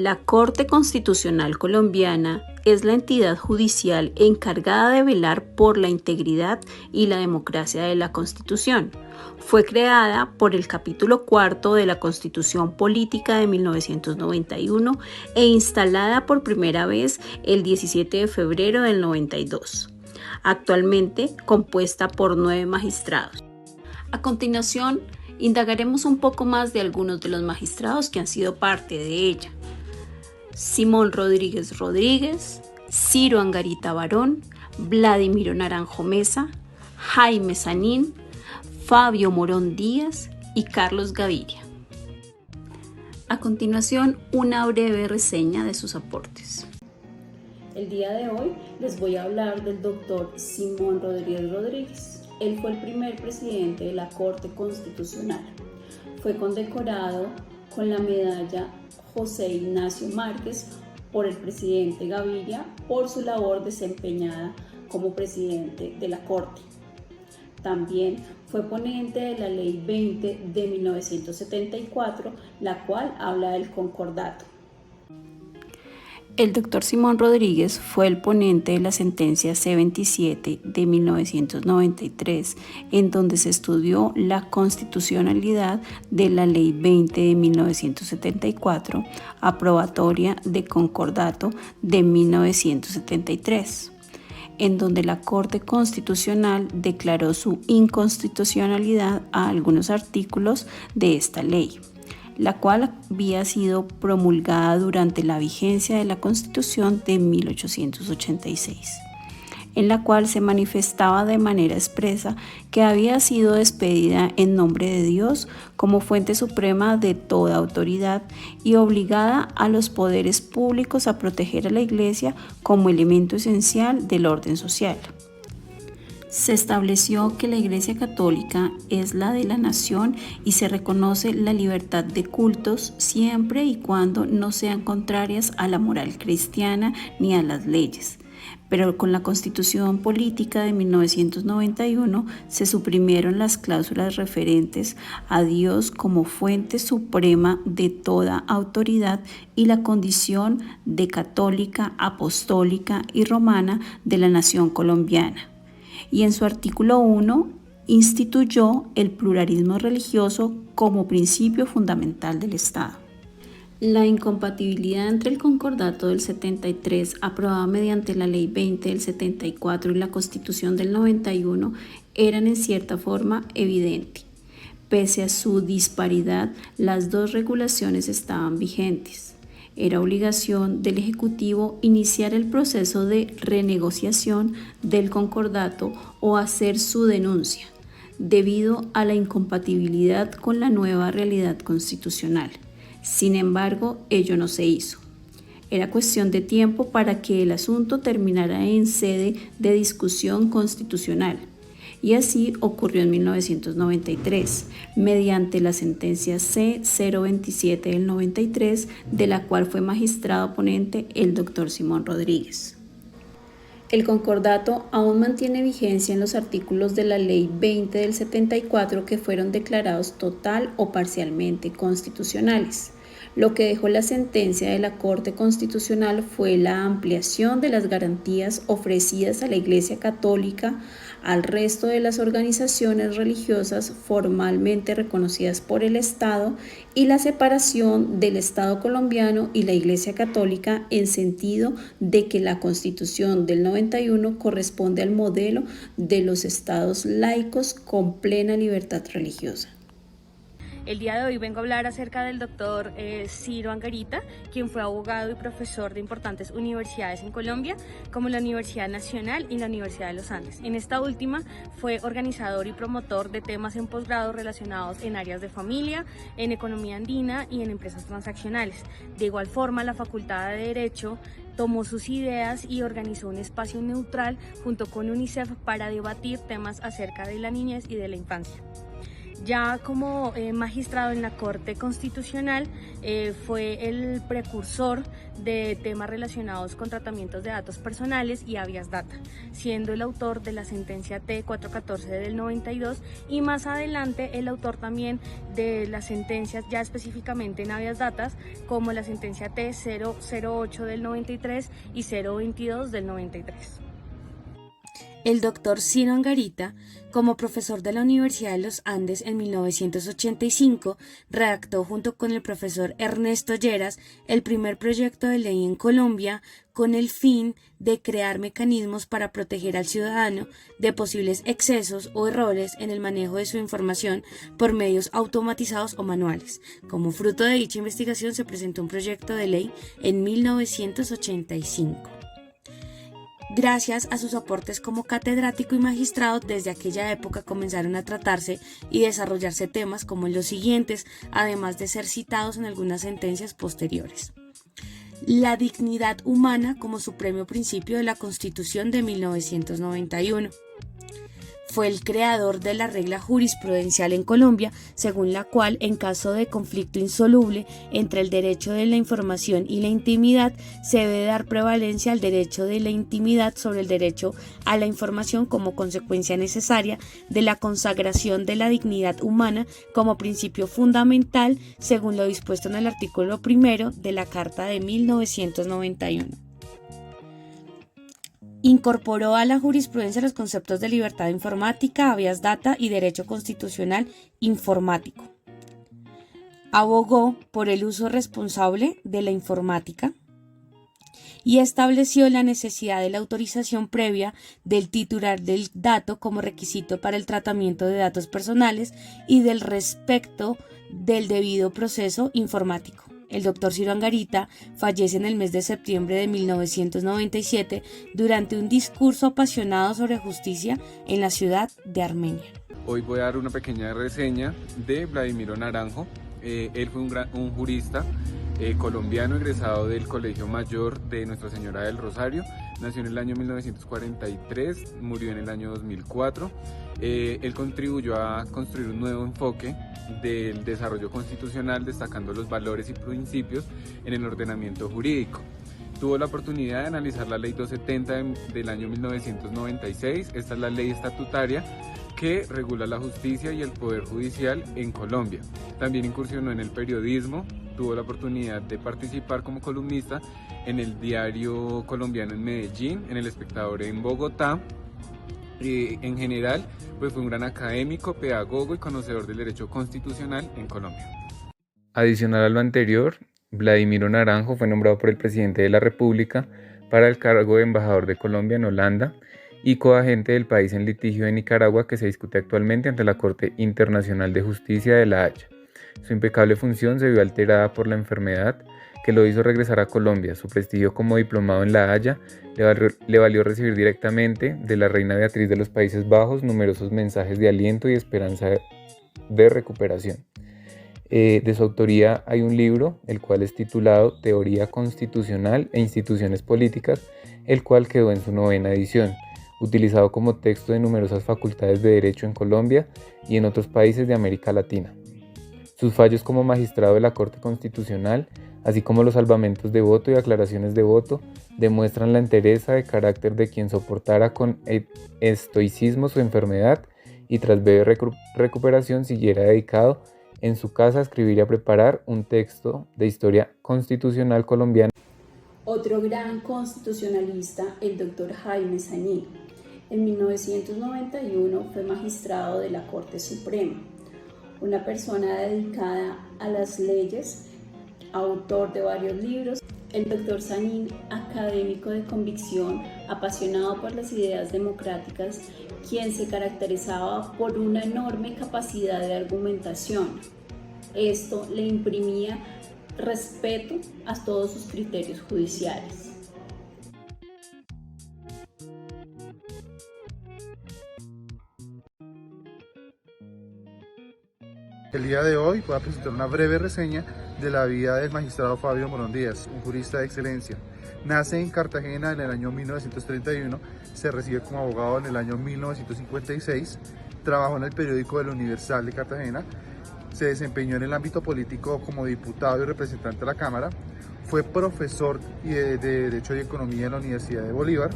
La Corte Constitucional Colombiana es la entidad judicial encargada de velar por la integridad y la democracia de la Constitución. Fue creada por el capítulo 4 de la Constitución Política de 1991 e instalada por primera vez el 17 de febrero del 92. Actualmente compuesta por 9 magistrados. A continuación, indagaremos un poco más de algunos de los magistrados que han sido parte de ella. Simón Rodríguez Rodríguez, Ciro Angarita Barón, Vladimiro Naranjo Mesa, Jaime Sanín, Fabio Morón Díaz y Carlos Gaviria. A continuación, una breve reseña de sus aportes. El día de hoy les voy a hablar del doctor Simón Rodríguez Rodríguez. Él fue el primer presidente de la Corte Constitucional. Fue condecorado con la medalla José Ignacio Márquez por el presidente Gaviria por su labor desempeñada como presidente de la Corte. También fue ponente de la Ley 20 de 1974, la cual habla del concordato. El doctor Simón Rodríguez fue el ponente de la sentencia C-27 de 1993, en donde se estudió la constitucionalidad de la Ley 20 de 1974, aprobatoria de concordato de 1973, en donde la Corte Constitucional declaró su inconstitucionalidad a algunos artículos de esta ley, la cual había sido promulgada durante la vigencia de la Constitución de 1886, en la cual se manifestaba de manera expresa que había sido despedida en nombre de Dios como fuente suprema de toda autoridad y obligada a los poderes públicos a proteger a la Iglesia como elemento esencial del orden social. Se estableció que la Iglesia Católica es la de la nación y se reconoce la libertad de cultos siempre y cuando no sean contrarias a la moral cristiana ni a las leyes. Pero con la Constitución Política de 1991 se suprimieron las cláusulas referentes a Dios como fuente suprema de toda autoridad y la condición de católica, apostólica y romana de la nación colombiana. Y en su artículo 1 instituyó el pluralismo religioso como principio fundamental del Estado. La incompatibilidad entre el concordato del 73, aprobado mediante la Ley 20 del 74 y la Constitución del 91, eran en cierta forma evidente. Pese a su disparidad, las dos regulaciones estaban vigentes. Era obligación del Ejecutivo iniciar el proceso de renegociación del concordato o hacer su denuncia, debido a la incompatibilidad con la nueva realidad constitucional. Sin embargo, ello no se hizo. Era cuestión de tiempo para que el asunto terminara en sede de discusión constitucional. Y así ocurrió en 1993, mediante la sentencia C-027 del 93, de la cual fue magistrado ponente el doctor Simón Rodríguez. El concordato aún mantiene vigencia en los artículos de la Ley 20 del 74 que fueron declarados total o parcialmente constitucionales. Lo que dejó la sentencia de la Corte Constitucional fue la ampliación de las garantías ofrecidas a la Iglesia Católica, al resto de las organizaciones religiosas formalmente reconocidas por el Estado y la separación del Estado colombiano y la Iglesia Católica en sentido de que la Constitución del 91 corresponde al modelo de los estados laicos con plena libertad religiosa. El día de hoy vengo a hablar acerca del doctor Ciro Angarita, quien fue abogado y profesor de importantes universidades en Colombia, como la Universidad Nacional y la Universidad de los Andes. En esta última fue organizador y promotor de temas en posgrado relacionados en áreas de familia, en economía andina y en empresas transaccionales. De igual forma, la Facultad de Derecho tomó sus ideas y organizó un espacio neutral junto con UNICEF para debatir temas acerca de la niñez y de la infancia. Ya como magistrado en la Corte Constitucional, fue el precursor de temas relacionados con tratamientos de datos personales y habeas data, siendo el autor de la sentencia T414 del 92 y más adelante el autor también de las sentencias ya específicamente en habeas data, como la sentencia T008 del 93 y 022 del 93. El doctor Ciro Angarita, como profesor de la Universidad de los Andes en 1985, redactó junto con el profesor Ernesto Lleras el primer proyecto de ley en Colombia con el fin de crear mecanismos para proteger al ciudadano de posibles excesos o errores en el manejo de su información por medios automatizados o manuales. Como fruto de dicha investigación se presentó un proyecto de ley en 1985. Gracias a sus aportes como catedrático y magistrado, desde aquella época comenzaron a tratarse y desarrollarse temas como los siguientes, además de ser citados en algunas sentencias posteriores. La dignidad humana como supremo principio de la Constitución de 1991. Fue el creador de la regla jurisprudencial en Colombia, según la cual, en caso de conflicto insoluble entre el derecho de la información y la intimidad, se debe dar prevalencia al derecho de la intimidad sobre el derecho a la información como consecuencia necesaria de la consagración de la dignidad humana como principio fundamental, según lo dispuesto en el artículo 1 de la Carta de 1991. Incorporó a la jurisprudencia los conceptos de libertad informática, habeas data y derecho constitucional informático. Abogó por el uso responsable de la informática y estableció la necesidad de la autorización previa del titular del dato como requisito para el tratamiento de datos personales y del respecto del debido proceso informático. El doctor Ciro Angarita fallece en el mes de septiembre de 1997 durante un discurso apasionado sobre justicia en la ciudad de Armenia. Hoy voy a dar una pequeña reseña de Vladimiro Naranjo. Él fue un jurista colombiano egresado del Colegio Mayor de Nuestra Señora del Rosario. Nació en el año 1943, murió en el año 2004. Él contribuyó a construir un nuevo enfoque del desarrollo constitucional, destacando los valores y principios en el ordenamiento jurídico. Tuvo la oportunidad de analizar la Ley 270 del año 1996. Esta es la ley estatutaria que regula la justicia y el poder judicial en Colombia. También incursionó en el periodismo, tuvo la oportunidad de participar como columnista en el Diario Colombiano en Medellín, en El Espectador en Bogotá. En general, pues fue un gran académico, pedagogo y conocedor del derecho constitucional en Colombia. Adicional a lo anterior, Vladimiro Naranjo fue nombrado por el presidente de la República para el cargo de embajador de Colombia en Holanda y coagente del país en litigio de Nicaragua que se discute actualmente ante la Corte Internacional de Justicia de La Haya. Su impecable función se vio alterada por la enfermedad que lo hizo regresar a Colombia. Su prestigio como diplomado en La Haya le valió recibir directamente de la reina Beatriz de los Países Bajos numerosos mensajes de aliento y esperanza de recuperación. De su autoría hay un libro, el cual es titulado Teoría Constitucional e Instituciones Políticas, el cual quedó en su 9ª edición, utilizado como texto de numerosas facultades de Derecho en Colombia y en otros países de América Latina. Sus fallos como magistrado de la Corte Constitucional, así como los salvamentos de voto y aclaraciones de voto, demuestran la entereza de carácter de quien soportara con estoicismo su enfermedad y tras breve recuperación siguiera dedicado en su casa a escribir y a preparar un texto de historia constitucional colombiana. Otro gran constitucionalista, el doctor Jaime Sanín. En 1991 fue magistrado de la Corte Suprema, una persona dedicada a las leyes, autor de varios libros. El doctor Sanín, académico de convicción, apasionado por las ideas democráticas, quien se caracterizaba por una enorme capacidad de argumentación. Esto le imprimía respeto a todos sus criterios judiciales. El día de hoy voy a presentar una breve reseña de la vida del magistrado Fabio Morón Díaz, un jurista de excelencia. Nace en Cartagena en el año 1931, se recibe como abogado en el año 1956, trabajó en el periódico El Universal de Cartagena, se desempeñó en el ámbito político como diputado y representante de la Cámara, fue profesor de Derecho y Economía en la Universidad de Bolívar,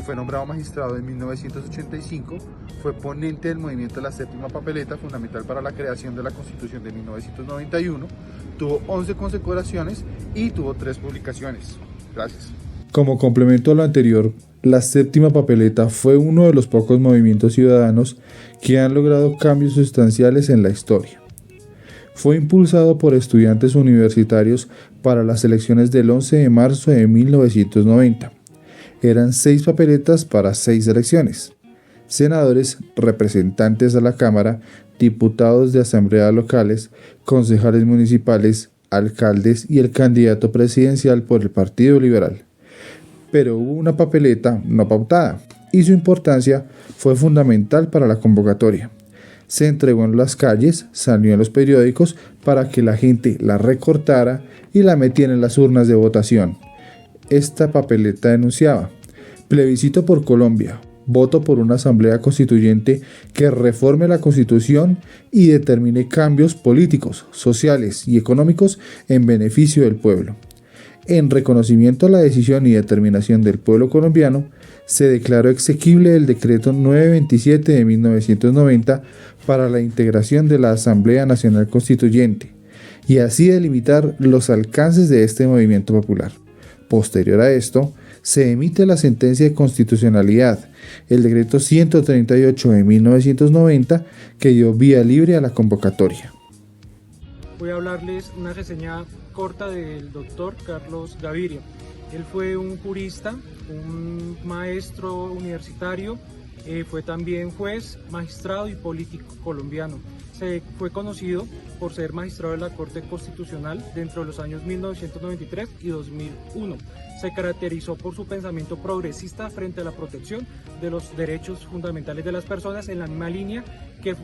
fue nombrado magistrado en 1985, fue ponente del movimiento de la séptima papeleta, fundamental para la creación de la Constitución de 1991, tuvo 11 condecoraciones y tuvo 3 publicaciones. Gracias. Como complemento a lo anterior, la séptima papeleta fue uno de los pocos movimientos ciudadanos que han logrado cambios sustanciales en la historia. Fue impulsado por estudiantes universitarios para las elecciones del 11 de marzo de 1990. Eran 6 papeletas para 6 elecciones: senadores, representantes a la Cámara, diputados de asambleas locales, concejales municipales, alcaldes y el candidato presidencial por el Partido Liberal. Pero hubo una papeleta no pautada y su importancia fue fundamental para la convocatoria. Se entregó en las calles, salió en los periódicos para que la gente la recortara y la metiera en las urnas de votación. Esta papeleta denunciaba: plebiscito por Colombia, voto por una asamblea constituyente que reforme la Constitución y determine cambios políticos, sociales y económicos en beneficio del pueblo. En reconocimiento a la decisión y determinación del pueblo colombiano, se declaró exequible el decreto 927 de 1990 para la integración de la Asamblea Nacional Constituyente, y así delimitar los alcances de este movimiento popular. Posterior a esto, se emite la sentencia de constitucionalidad, el decreto 138 de 1990, que dio vía libre a la convocatoria. Voy a hablarles una reseña corta del doctor Carlos Gaviria. Él fue un jurista, un maestro universitario, fue también juez, magistrado y político colombiano. Se fue conocido por ser magistrado de la Corte Constitucional dentro de los años 1993 y 2001. Se caracterizó por su pensamiento progresista frente a la protección de los derechos fundamentales de las personas, en la misma línea que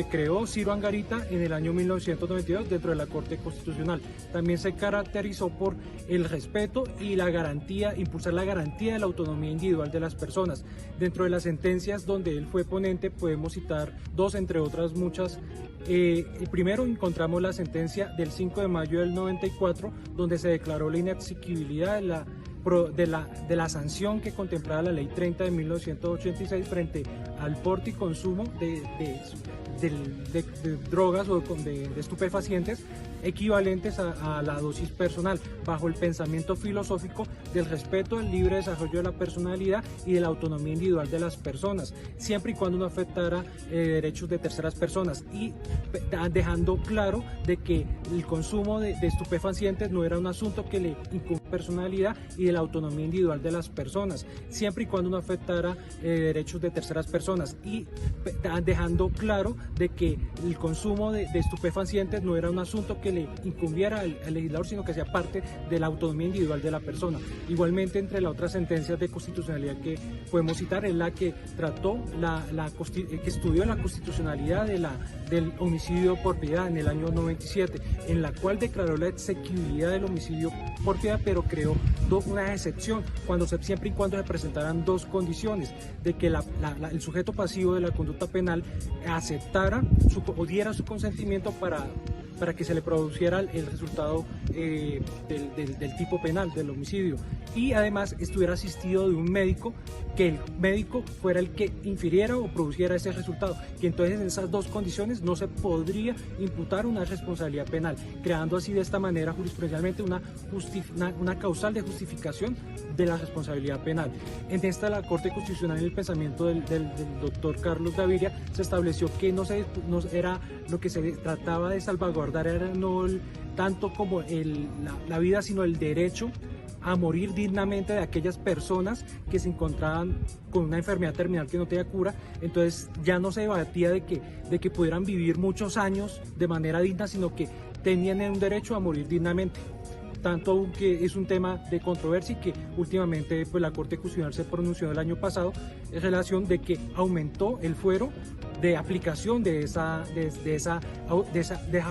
creó Ciro Angarita en el año 1992 dentro de la Corte Constitucional. También se caracterizó por el respeto y la garantía, impulsar la garantía de la autonomía individual de las personas. Dentro de las sentencias donde él fue ponente podemos citar 2 entre otras muchas. El primero encontramos la sentencia del 5 de mayo del 94, donde se declaró la inexequibilidad de la sanción que contemplaba la Ley 30 de 1986 frente al porte y consumo de drogas o de estupefacientes equivalentes a la dosis personal, bajo el pensamiento filosófico del respeto al libre desarrollo de la personalidad y de la autonomía individual de las personas, siempre y cuando no afectara derechos de terceras personas, y dejando claro de que el consumo de estupefacientes no era un asunto que le incumbe a la personalidad y de la autonomía individual de las personas, siempre y cuando no afectara derechos de terceras personas, y dejando claro de que el consumo de estupefacientes no era un asunto que le incumbiera al legislador, sino que sea parte de la autonomía individual de la persona. Igualmente, entre las otras sentencias de constitucionalidad que podemos citar es la que trató que estudió la constitucionalidad del homicidio por piedad en el año 97, en la cual declaró la exequibilidad del homicidio por piedad, pero creó una excepción siempre y cuando se presentaran 2 condiciones: de que el sujeto pasivo de la conducta penal aceptara o diera su consentimiento para que se le produciera el resultado del tipo penal, del homicidio, y además estuviera asistido de un médico, que el médico fuera el que infiriera o produciera ese resultado, que entonces en esas 2 condiciones no se podría imputar una responsabilidad penal, creando así de esta manera jurisprudencialmente una causal de justificación de la responsabilidad penal. En esta, la Corte Constitucional, en el pensamiento del doctor Carlos Gaviria, se estableció que no era lo que se trataba de salvaguardar, era no tanto como la vida, sino el derecho a morir dignamente de aquellas personas que se encontraban con una enfermedad terminal que no tenía cura. Entonces ya no se debatía de que pudieran vivir muchos años de manera digna, sino que tenían un derecho a morir dignamente. Tanto que es un tema de controversia, y que últimamente la Corte Constitucional se pronunció el año pasado en relación de que aumentó el fuero de aplicación de esa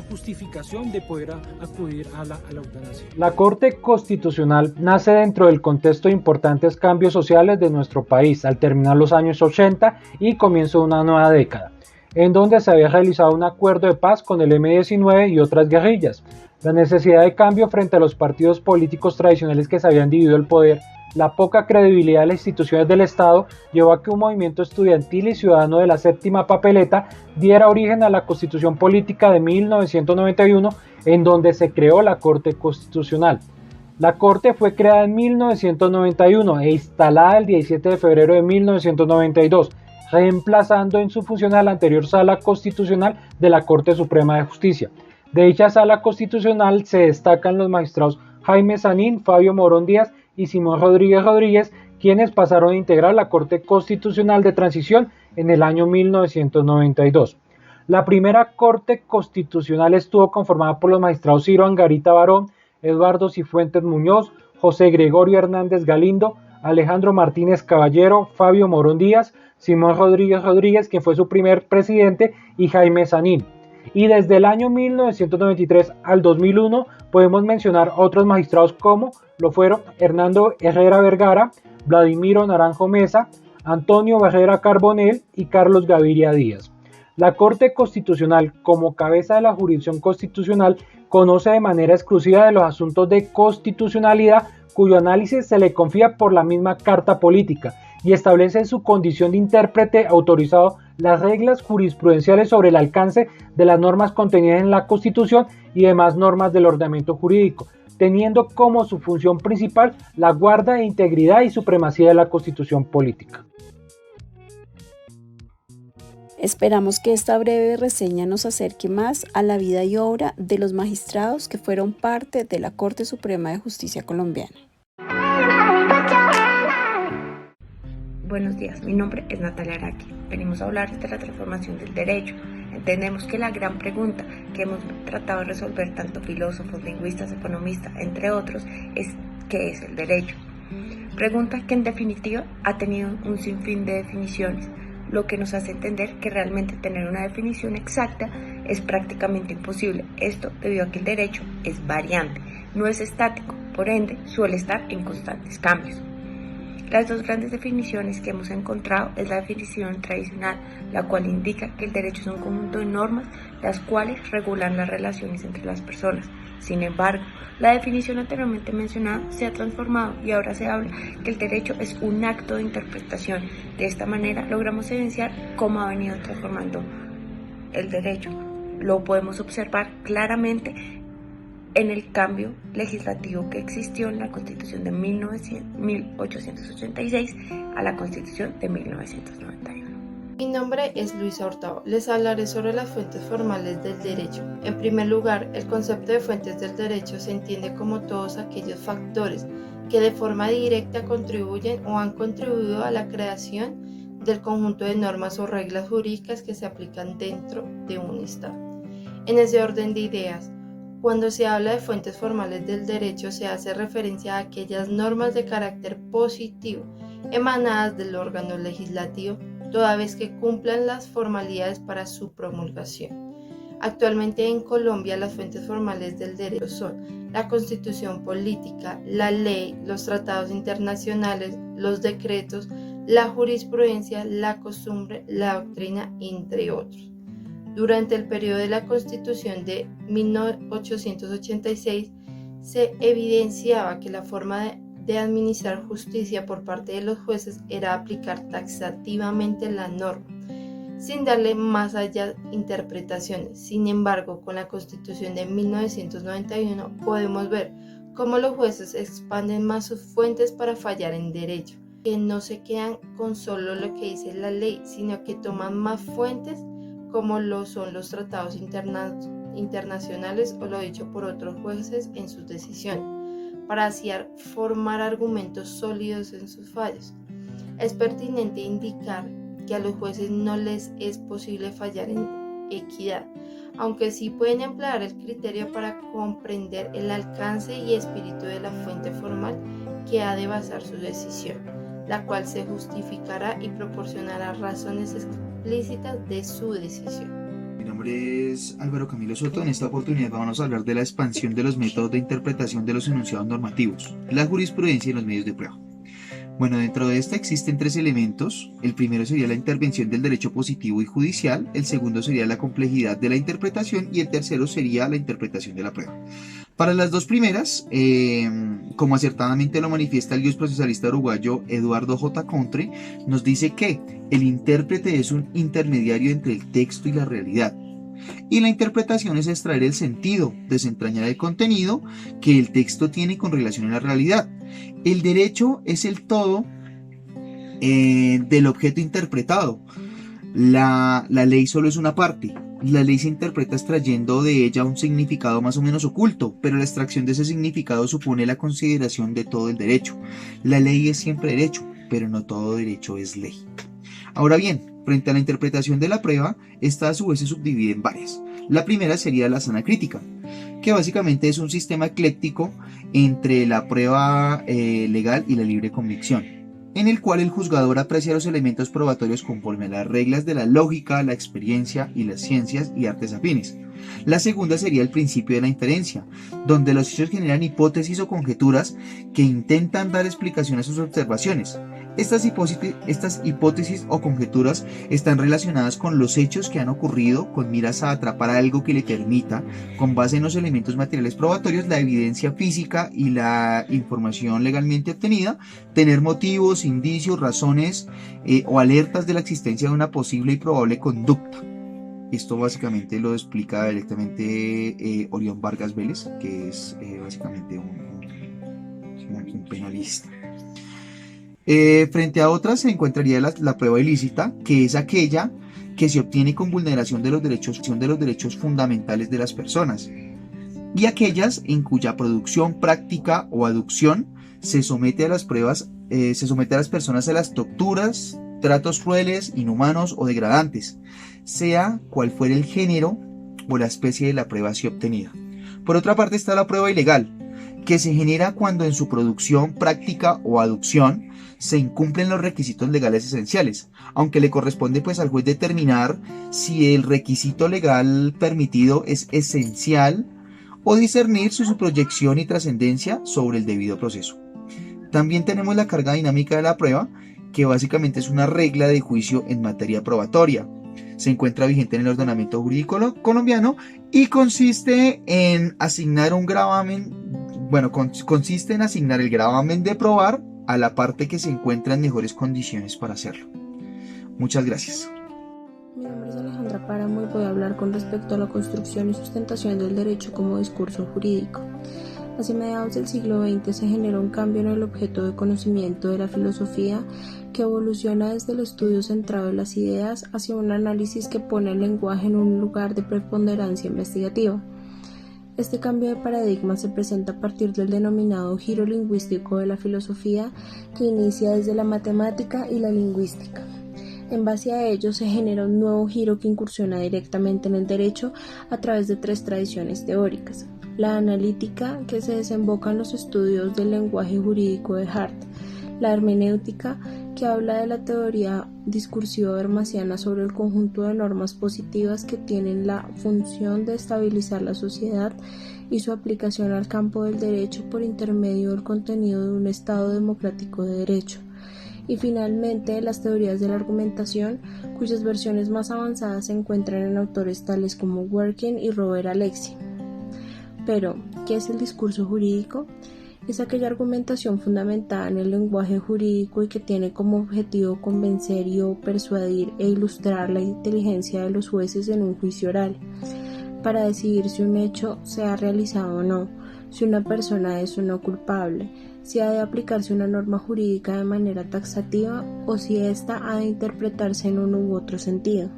justificación de poder acudir a la eutanasia. La Corte Constitucional nace dentro del contexto de importantes cambios sociales de nuestro país al terminar los años 80 y comienzo de una nueva década, en donde se había realizado un acuerdo de paz con el M-19 y otras guerrillas. La necesidad de cambio frente a los partidos políticos tradicionales que se habían dividido el poder, la poca credibilidad de las instituciones del Estado llevó a que un movimiento estudiantil y ciudadano de la séptima papeleta diera origen a la Constitución Política de 1991, en donde se creó la Corte Constitucional. La Corte fue creada en 1991 e instalada el 17 de febrero de 1992, reemplazando en su función a la anterior Sala Constitucional de la Corte Suprema de Justicia. De dicha Sala Constitucional se destacan los magistrados Jaime Sanín, Fabio Morón Díaz y Simón Rodríguez Rodríguez, quienes pasaron a integrar la Corte Constitucional de Transición en el año 1992. La primera Corte Constitucional estuvo conformada por los magistrados Ciro Angarita Barón, Eduardo Cifuentes Muñoz, José Gregorio Hernández Galindo, Alejandro Martínez Caballero, Fabio Morón Díaz, Simón Rodríguez Rodríguez, quien fue su primer presidente, y Jaime Sanín. Y desde el año 1993 al 2001 podemos mencionar otros magistrados como lo fueron Hernando Herrera Vergara, Vladimiro Naranjo Mesa, Antonio Barrera Carbonell y Carlos Gaviria Díaz. La Corte Constitucional, como cabeza de la jurisdicción constitucional, conoce de manera exclusiva de los asuntos de constitucionalidad cuyo análisis se le confía por la misma Carta Política y establece en su condición de intérprete autorizado las reglas jurisprudenciales sobre el alcance de las normas contenidas en la Constitución y demás normas del ordenamiento jurídico, teniendo como su función principal la guarda de integridad y supremacía de la Constitución política. Esperamos que esta breve reseña nos acerque más a la vida y obra de los magistrados que fueron parte de la Corte Suprema de Justicia colombiana. Buenos días, mi nombre es Natalia Araki. Venimos a hablar de la transformación del derecho. Entendemos que la gran pregunta que hemos tratado de resolver tanto filósofos, lingüistas, economistas, entre otros, es ¿qué es el derecho? Pregunta que en definitiva ha tenido un sinfín de definiciones, lo que nos hace entender que realmente tener una definición exacta es prácticamente imposible. Esto debido a que el derecho es variante, no es estático, por ende suele estar en constantes cambios. Las dos grandes definiciones que hemos encontrado es la definición tradicional, la cual indica que el derecho es un conjunto de normas las cuales regulan las relaciones entre las personas. Sin embargo, la definición anteriormente mencionada se ha transformado y ahora se habla que el derecho es un acto de interpretación. De esta manera logramos evidenciar cómo ha venido transformando el derecho. Lo podemos observar claramente en el cambio legislativo que existió en la Constitución de 1886 a la Constitución de 1991. Mi nombre es Luisa Hurtado. Les hablaré sobre las fuentes formales del derecho. En primer lugar, el concepto de fuentes del derecho se entiende como todos aquellos factores que de forma directa contribuyen o han contribuido a la creación del conjunto de normas o reglas jurídicas que se aplican dentro de un Estado. En ese orden de ideas, cuando se habla de fuentes formales del derecho se hace referencia a aquellas normas de carácter positivo emanadas del órgano legislativo, toda vez que cumplan las formalidades para su promulgación. Actualmente en Colombia las fuentes formales del derecho son la Constitución Política, la ley, los tratados internacionales, los decretos, la jurisprudencia, la costumbre, la doctrina, entre otros. Durante el periodo de la Constitución de 1886 se evidenciaba que la forma de administrar justicia por parte de los jueces era aplicar taxativamente la norma, sin darle más allá interpretaciones. Sin embargo, con la Constitución de 1991 podemos ver cómo los jueces expanden más sus fuentes para fallar en derecho, que no se quedan con solo lo que dice la ley, sino que toman más fuentes como lo son los tratados internacionales o lo dicho por otros jueces en sus decisiones, para así formar argumentos sólidos en sus fallos. Es pertinente indicar que a los jueces no les es posible fallar en equidad, aunque sí pueden emplear el criterio para comprender el alcance y espíritu de la fuente formal que ha de basar su decisión, la cual se justificará y proporcionará razones explícitas de su decisión. Mi nombre es Álvaro Camilo Soto. En esta oportunidad vamos a hablar de la expansión de los métodos de interpretación de los enunciados normativos, la jurisprudencia y los medios de prueba. Bueno, dentro de esta existen 3 elementos. El primero sería la intervención del derecho positivo y judicial, el segundo sería la complejidad de la interpretación y el tercero sería la interpretación de la prueba. Para las 2 primeras, como acertadamente lo manifiesta el procesista uruguayo Eduardo J. Contre, nos dice que el intérprete es un intermediario entre el texto y la realidad. Y la interpretación es extraer el sentido, desentrañar el contenido que el texto tiene con relación a la realidad. El derecho es el todo del objeto interpretado. La ley solo es una parte. La ley se interpreta extrayendo de ella un significado más o menos oculto, pero la extracción de ese significado supone la consideración de todo el derecho. La ley es siempre derecho, pero no todo derecho es ley. Ahora bien, frente a la interpretación de la prueba, esta a su vez se subdivide en varias. La primera sería la sana crítica, que básicamente es un sistema ecléctico entre la prueba legal y la libre convicción, en el cual el juzgador aprecia los elementos probatorios conforme a las reglas de la lógica, la experiencia y las ciencias y artes afines. La segunda sería el principio de la inferencia, donde los hechos generan hipótesis o conjeturas que intentan dar explicación a sus observaciones. Estas hipótesis o conjeturas están relacionadas con los hechos que han ocurrido con miras a atrapar algo que le permita, con base en los elementos materiales probatorios, la evidencia física y la información legalmente obtenida, tener motivos, indicios, razones o alertas de la existencia de una posible y probable conducta. Esto básicamente lo explica directamente Orión Vargas Vélez, que es básicamente un penalista. Frente a otras se encontraría la prueba ilícita, que es aquella que se obtiene con vulneración de los derechos fundamentales de las personas, y aquellas en cuya producción, práctica o aducción se somete a las personas a las torturas, tratos crueles, inhumanos o degradantes, sea cual fuera el género o la especie de la prueba así obtenida. Por otra parte está la prueba ilegal, que se genera cuando en su producción, práctica o aducción se incumplen los requisitos legales esenciales, aunque le corresponde pues al juez determinar si el requisito legal permitido es esencial o discernir su proyección y trascendencia sobre el debido proceso. También tenemos la carga dinámica de la prueba, que básicamente es una regla de juicio en materia probatoria. Se encuentra vigente en el ordenamiento jurídico colombiano y consiste en asignar un gravamen, consiste en asignar el gravamen de probar a la parte que se encuentra en mejores condiciones para hacerlo. Muchas gracias. Mi nombre es Alejandra Páramo y voy a hablar con respecto a la construcción y sustentación del derecho como discurso jurídico. Hacia mediados del siglo XX se generó un cambio en el objeto de conocimiento de la filosofía que evoluciona desde el estudio centrado en las ideas hacia un análisis que pone el lenguaje en un lugar de preponderancia investigativa. Este cambio de paradigma se presenta a partir del denominado giro lingüístico de la filosofía, que inicia desde la matemática y la lingüística. En base a ello se genera un nuevo giro que incursiona directamente en el derecho a través de 3 tradiciones teóricas. La analítica, que se desemboca en los estudios del lenguaje jurídico de Hart; la hermenéutica, que habla de la teoría discursiva hermasiana sobre el conjunto de normas positivas que tienen la función de estabilizar la sociedad y su aplicación al campo del derecho por intermedio del contenido de un Estado democrático de derecho; y finalmente las teorías de la argumentación, cuyas versiones más avanzadas se encuentran en autores tales como Dworkin y Robert Alexie. Pero, ¿qué es el discurso jurídico? Es aquella argumentación fundamentada en el lenguaje jurídico y que tiene como objetivo convencer o persuadir e ilustrar la inteligencia de los jueces en un juicio oral, para decidir si un hecho se ha realizado o no, si una persona es o no culpable, si ha de aplicarse una norma jurídica de manera taxativa o si ésta ha de interpretarse en uno u otro sentido.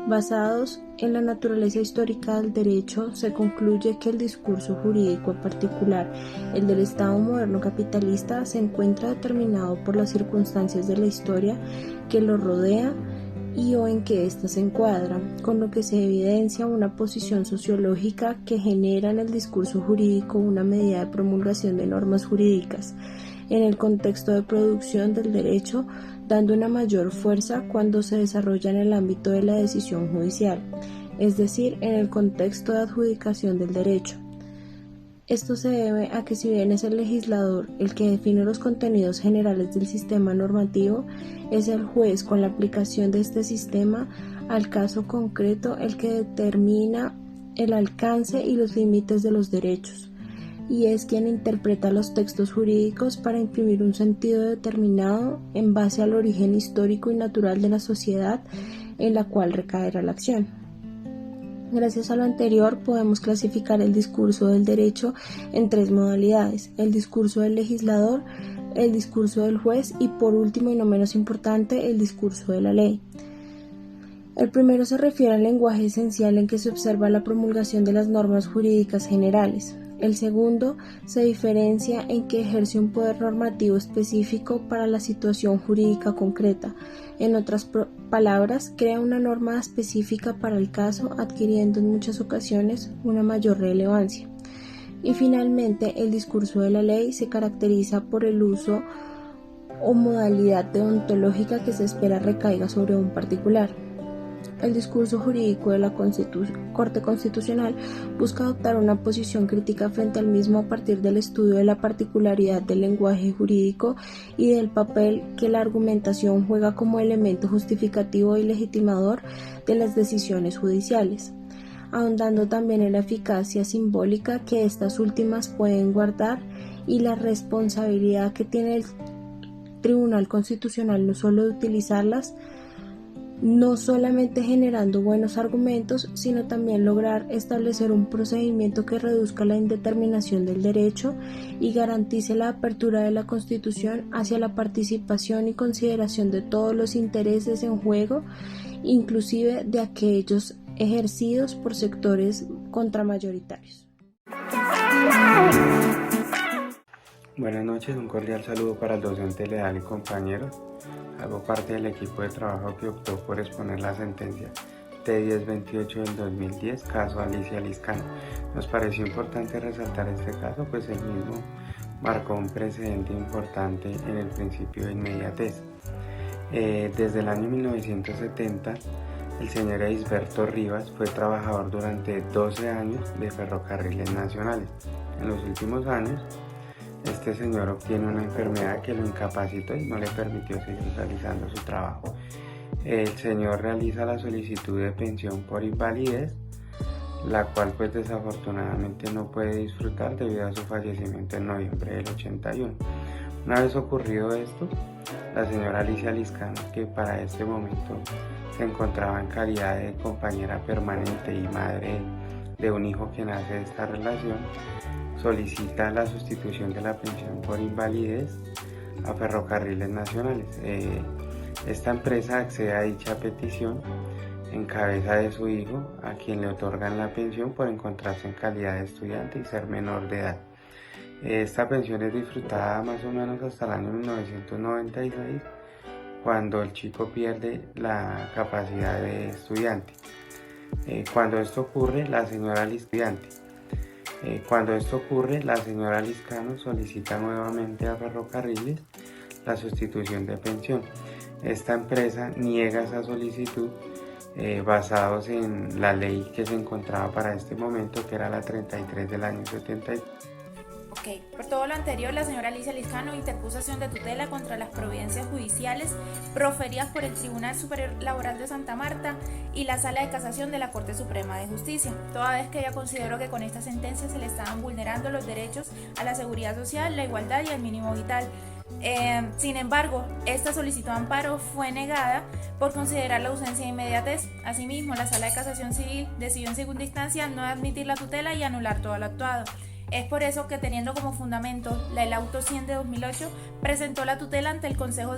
Basados en la naturaleza histórica del derecho, se concluye que el discurso jurídico, en particular el del Estado moderno capitalista, se encuentra determinado por las circunstancias de la historia que lo rodea y o en que ésta se encuadra, con lo que se evidencia una posición sociológica que genera en el discurso jurídico una medida de promulgación de normas jurídicas, en el contexto de producción del derecho, dando una mayor fuerza cuando se desarrolla en el ámbito de la decisión judicial, es decir, en el contexto de adjudicación del derecho. Esto se debe a que si bien es el legislador el que define los contenidos generales del sistema normativo, es el juez con la aplicación de este sistema al caso concreto el que determina el alcance y los límites de los derechos, y es quien interpreta los textos jurídicos para imprimir un sentido determinado en base al origen histórico y natural de la sociedad en la cual recaerá la acción. Gracias a lo anterior, podemos clasificar el discurso del derecho en tres modalidades: el discurso del legislador, el discurso del juez y, por último y no menos importante, el discurso de la ley. El primero se refiere al lenguaje esencial en que se observa la promulgación de las normas jurídicas generales. El segundo se diferencia en que ejerce un poder normativo específico para la situación jurídica concreta. En otras palabras, crea una norma específica para el caso, adquiriendo en muchas ocasiones una mayor relevancia. Y finalmente, el discurso de la ley se caracteriza por el uso o modalidad deontológica que se espera recaiga sobre un particular. El discurso jurídico de la Corte Constitucional busca adoptar una posición crítica frente al mismo a partir del estudio de la particularidad del lenguaje jurídico y del papel que la argumentación juega como elemento justificativo y legitimador de las decisiones judiciales, ahondando también en la eficacia simbólica que estas últimas pueden guardar y la responsabilidad que tiene el Tribunal Constitucional no solo de utilizarlas, no solamente generando buenos argumentos, sino también lograr establecer un procedimiento que reduzca la indeterminación del derecho y garantice la apertura de la Constitución hacia la participación y consideración de todos los intereses en juego, inclusive de aquellos ejercidos por sectores contramayoritarios. Buenas noches, un cordial saludo para el docente leal y compañeros. Hago parte del equipo de trabajo que optó por exponer la sentencia T1028 del 2010, caso Alicia Liscano. Nos pareció importante resaltar este caso, pues el mismo marcó un precedente importante en el principio de inmediatez. Desde el año 1970, el señor Eisberto Rivas fue trabajador durante 12 años de Ferrocarriles Nacionales. En los últimos años, este señor obtiene una enfermedad que lo incapacitó y no le permitió seguir realizando su trabajo. El señor realiza la solicitud de pensión por invalidez, la cual pues desafortunadamente no puede disfrutar debido a su fallecimiento en noviembre del 81. Una vez ocurrido esto, la señora Alicia Liscano, que para este momento se encontraba en calidad de compañera permanente y madre de un hijo que nace de esta relación, solicita la sustitución de la pensión por invalidez a Ferrocarriles Nacionales. Esta empresa accede a dicha petición en cabeza de su hijo, a quien le otorgan la pensión por encontrarse en calidad de estudiante y ser menor de edad. Esta pensión es disfrutada más o menos hasta el año 1996, cuando el chico pierde la capacidad de estudiante. Cuando esto ocurre, la señora Liscano solicita nuevamente a Ferrocarriles la sustitución de pensión. Esta empresa niega esa solicitud basados en la ley que se encontraba para este momento, que era la 33 del año 73. Por todo lo anterior, la señora Alicia Liscano interpuso acción de tutela contra las providencias judiciales proferidas por el Tribunal Superior Laboral de Santa Marta y la Sala de Casación de la Corte Suprema de Justicia, toda vez que ella consideró que con esta sentencia se le estaban vulnerando los derechos a la seguridad social, la igualdad y al mínimo vital. Sin embargo, esta solicitud de amparo fue negada por considerar la ausencia de inmediatez. Asimismo, la Sala de Casación Civil decidió en segunda instancia no admitir la tutela y anular todo lo actuado. Es por eso que, teniendo como fundamento el auto 100 de 2008, presentó la tutela ante el Consejo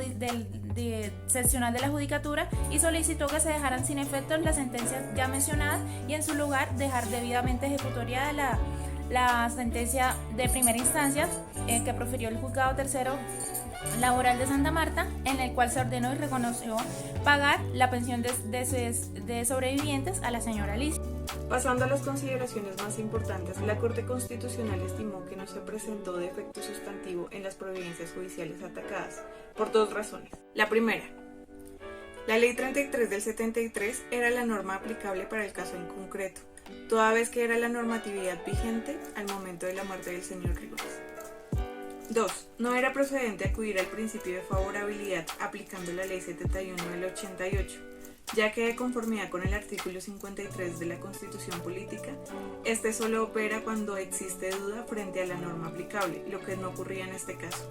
Seccional de la Judicatura y solicitó que se dejaran sin efectos las sentencias ya mencionadas y en su lugar dejar debidamente ejecutoriada la sentencia de primera instancia que profirió el Juzgado Tercero Laboral de Santa Marta, en el cual se ordenó y reconoció pagar la pensión de sobrevivientes a la señora Alicia. Pasando a las consideraciones más importantes, la Corte Constitucional estimó que no se presentó defecto sustantivo en las providencias judiciales atacadas, por dos razones. La primera, la Ley 33 del 73 era la norma aplicable para el caso en concreto, toda vez que era la normatividad vigente al momento de la muerte del señor Rivas. 2. No era procedente acudir al principio de favorabilidad aplicando la Ley 71 del 88, ya que de conformidad con el artículo 53 de la Constitución Política, este solo opera cuando existe duda frente a la norma aplicable, lo que no ocurría en este caso.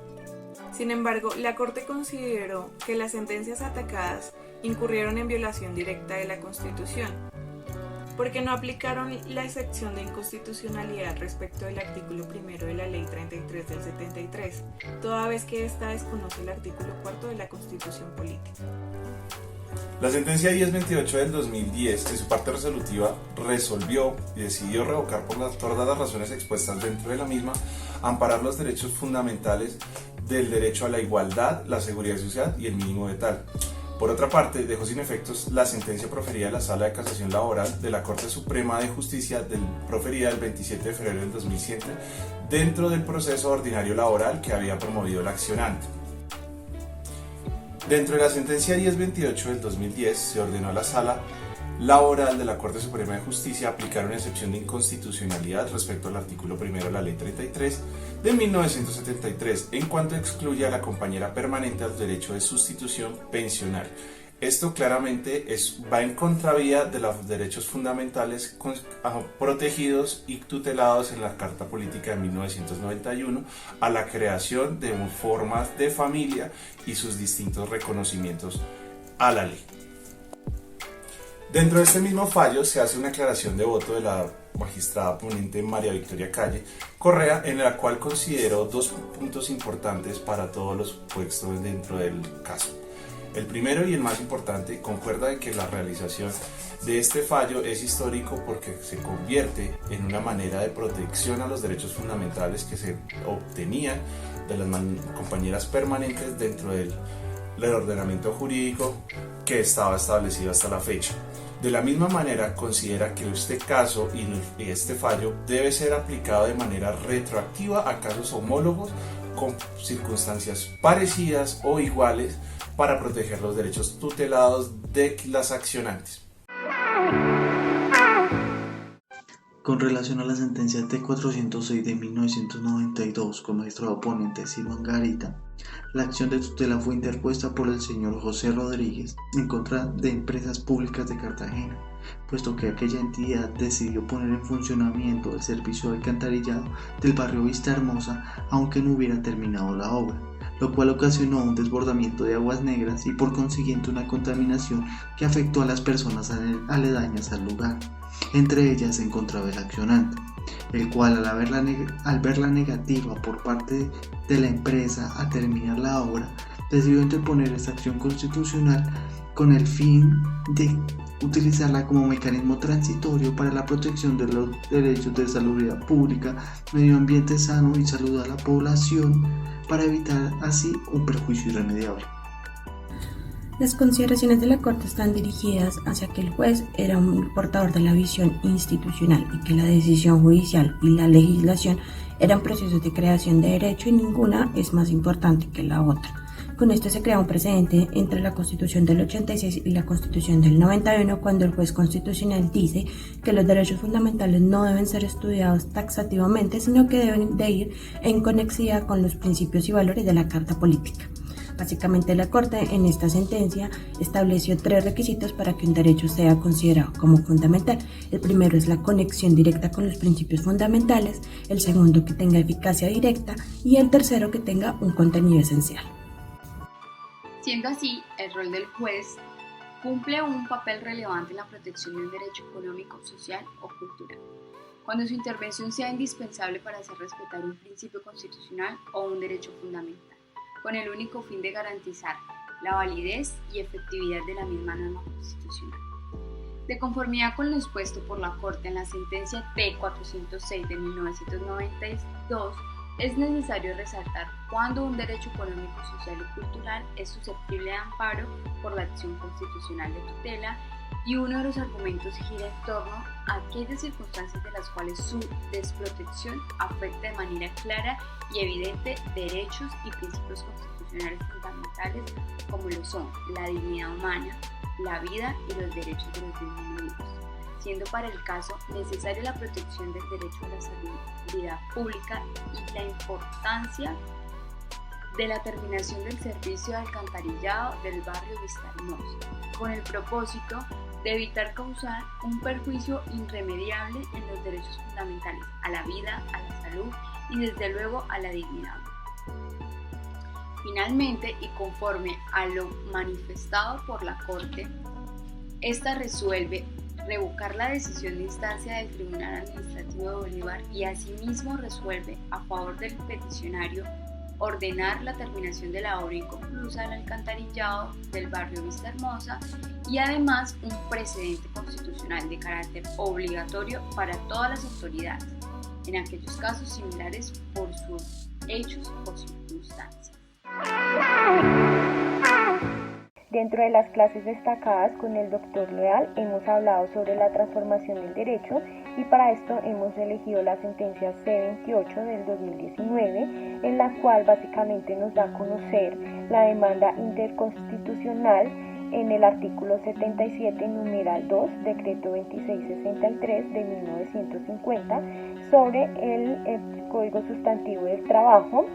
Sin embargo, la Corte consideró que las sentencias atacadas incurrieron en violación directa de la Constitución, porque no aplicaron la excepción de inconstitucionalidad respecto del artículo primero de la Ley 33 del 73, toda vez que ésta desconoce el artículo cuarto de la Constitución Política. La sentencia 1028 del 2010, en su parte resolutiva, resolvió y decidió revocar por todas las razones expuestas dentro de la misma, amparar los derechos fundamentales del derecho a la igualdad, la seguridad social y el mínimo vital. Por otra parte, dejó sin efectos la sentencia proferida de la Sala de Casación Laboral de la Corte Suprema de Justicia proferida el 27 de febrero del 2007 dentro del proceso ordinario laboral que había promovido el accionante. Dentro de la sentencia 1028 del 2010 se ordenó a la Sala Laboral de la Corte Suprema de Justicia aplicar una excepción de inconstitucionalidad respecto al artículo primero de la Ley 33 de 1973 en cuanto excluye a la compañera permanente al derecho de sustitución pensional. Esto claramente va en contravía de los derechos fundamentales protegidos y tutelados en la Carta Política de 1991 a la creación de formas de familia y sus distintos reconocimientos a la ley. Dentro de este mismo fallo se hace una aclaración de voto de la magistrada ponente María Victoria Calle Correa, en la cual consideró dos puntos importantes para todos los puestos dentro del caso. El primero y el más importante concuerda de que la realización de este fallo es histórico porque se convierte en una manera de protección a los derechos fundamentales que se obtenían de las compañeras permanentes dentro del ordenamiento jurídico que estaba establecido hasta la fecha. De la misma manera, considera que este caso y este fallo debe ser aplicado de manera retroactiva a casos homólogos con circunstancias parecidas o iguales para proteger los derechos tutelados de las accionantes. Con relación a la sentencia T406 de 1992 con magistrado ponente Ciro Angarita, la acción de tutela fue interpuesta por el señor José Rodríguez en contra de Empresas Públicas de Cartagena, puesto que aquella entidad decidió poner en funcionamiento el servicio de alcantarillado del barrio Vista Hermosa aunque no hubiera terminado la obra, lo cual ocasionó un desbordamiento de aguas negras y por consiguiente una contaminación que afectó a las personas aledañas al lugar. Entre ellas se encontraba el accionante, el cual al ver la negativa por parte de la empresa a terminar la obra, decidió interponer esta acción constitucional con el fin de utilizarla como mecanismo transitorio para la protección de los derechos de salubridad pública, medio ambiente sano y salud a la población, para evitar así un perjuicio irremediable. Las consideraciones de la Corte están dirigidas hacia que el juez era un portador de la visión institucional y que la decisión judicial y la legislación eran procesos de creación de derecho y ninguna es más importante que la otra. Con esto se crea un precedente entre la Constitución del 86 y la Constitución del 91 cuando el juez constitucional dice que los derechos fundamentales no deben ser estudiados taxativamente, sino que deben de ir en conexidad con los principios y valores de la Carta Política. Básicamente la Corte en esta sentencia estableció 3 requisitos para que un derecho sea considerado como fundamental. El primero es la conexión directa con los principios fundamentales, el segundo que tenga eficacia directa y el tercero que tenga un contenido esencial. Siendo así, el rol del juez cumple un papel relevante en la protección de un derecho económico, social o cultural, cuando su intervención sea indispensable para hacer respetar un principio constitucional o un derecho fundamental, con el único fin de garantizar la validez y efectividad de la misma norma constitucional. De conformidad con lo expuesto por la Corte en la sentencia T-406 de 1992, es necesario resaltar cuando un derecho económico, social y cultural es susceptible de amparo por la acción constitucional de tutela, y uno de los argumentos gira en torno a aquellas circunstancias de las cuales su desprotección afecta de manera clara y evidente derechos y principios constitucionales fundamentales como lo son la dignidad humana, la vida y los derechos de los individuos, siendo para el caso necesaria la protección del derecho a la salubridad pública y la importancia de la terminación del servicio de alcantarillado del barrio Vistahermosa, con el propósito de evitar causar un perjuicio irremediable en los derechos fundamentales a la vida, a la salud y desde luego a la dignidad. Finalmente, y conforme a lo manifestado por la Corte, esta resuelve revocar la decisión de instancia del Tribunal Administrativo de Bolívar y asimismo resuelve a favor del peticionario ordenar la terminación de la obra inconclusa del alcantarillado del barrio Vistahermosa y además un precedente constitucional de carácter obligatorio para todas las autoridades, en aquellos casos similares por sus hechos o circunstancias. Dentro de las clases destacadas con el Dr. Leal hemos hablado sobre la transformación del derecho y para esto hemos elegido la sentencia C28 del 2019, en la cual básicamente nos da a conocer la demanda interconstitucional en el artículo 77, numeral 2, decreto 2663 de 1950 sobre el Código Sustantivo del Trabajo,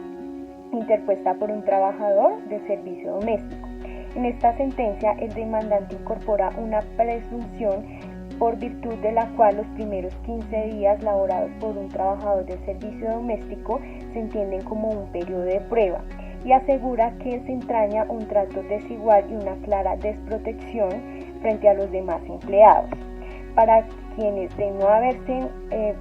interpuesta por un trabajador del servicio doméstico. En esta sentencia, el demandante incorpora una presunción por virtud de la cual los primeros 15 días laborados por un trabajador del servicio doméstico se entienden como un periodo de prueba y asegura que se entraña un trato desigual y una clara desprotección frente a los demás empleados. Para quienes de no haberse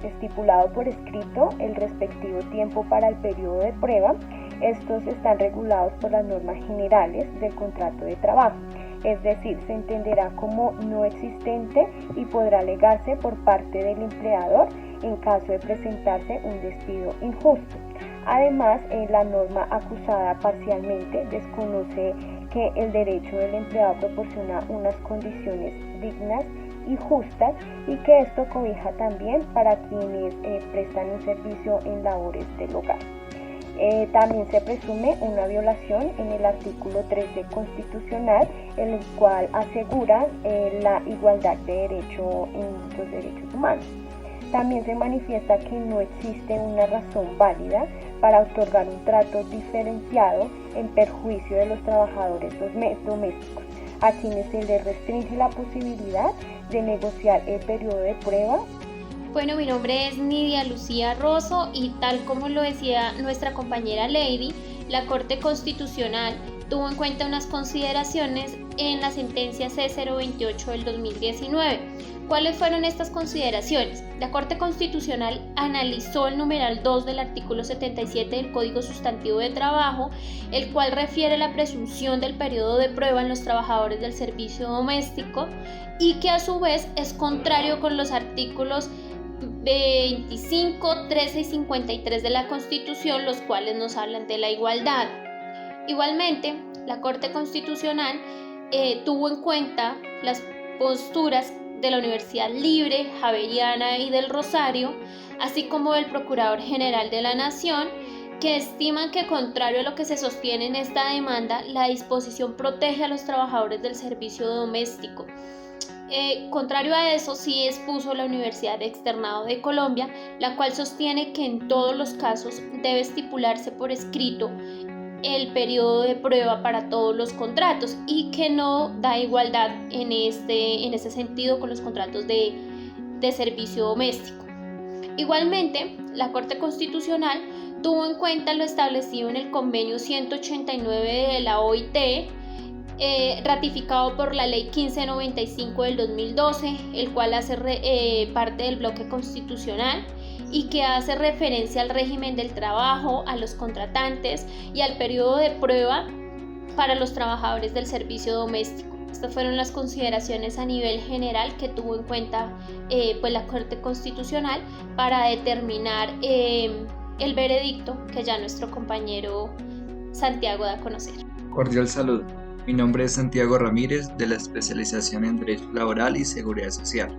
estipulado por escrito el respectivo tiempo para el periodo de prueba, estos están regulados por las normas generales del contrato de trabajo, es decir, se entenderá como no existente y podrá alegarse por parte del empleador en caso de presentarse un despido injusto. Además, la norma acusada parcialmente desconoce que el derecho del empleado proporciona unas condiciones dignas y justas y que esto cobija también para quienes prestan un servicio en labores del hogar. También se presume una violación en el artículo 13 constitucional, en el cual asegura la igualdad de derecho en los derechos humanos. También se manifiesta que no existe una razón válida para otorgar un trato diferenciado en perjuicio de los trabajadores domésticos, a quienes se les restringe la posibilidad de negociar el periodo de prueba. Bueno, mi nombre es Nidia Lucía Rosso y tal como lo decía nuestra compañera Lady, la Corte Constitucional tuvo en cuenta unas consideraciones en la sentencia C028 del 2019. ¿Cuáles fueron estas consideraciones? La Corte Constitucional analizó el numeral 2 del artículo 77 del Código Sustantivo de Trabajo, el cual refiere a la presunción del periodo de prueba en los trabajadores del servicio doméstico y que a su vez es contrario con los artículos 25, 13 y 53 de la Constitución, los cuales nos hablan de la igualdad. Igualmente, la Corte Constitucional tuvo en cuenta las posturas de la Universidad Libre, Javeriana y del Rosario, así como del Procurador General de la Nación, que estiman que, contrario a lo que se sostiene en esta demanda, la disposición protege a los trabajadores del servicio doméstico. Contrario a eso, sí expuso la Universidad de Externado de Colombia, la cual sostiene que en todos los casos debe estipularse por escrito el periodo de prueba para todos los contratos y que no da igualdad en este sentido con los contratos de servicio doméstico. Igualmente, la Corte Constitucional tuvo en cuenta lo establecido en el convenio 189 de la OIT, ratificado por la ley 1595 del 2012, el cual hace parte del bloque constitucional y que hace referencia al régimen del trabajo, a los contratantes y al periodo de prueba para los trabajadores del servicio doméstico. Estas fueron las consideraciones a nivel general que tuvo en cuenta pues la Corte Constitucional para determinar el veredicto que ya nuestro compañero Santiago da a conocer. Cordial saludo. Mi nombre es Santiago Ramírez, de la especialización en Derecho Laboral y Seguridad Social.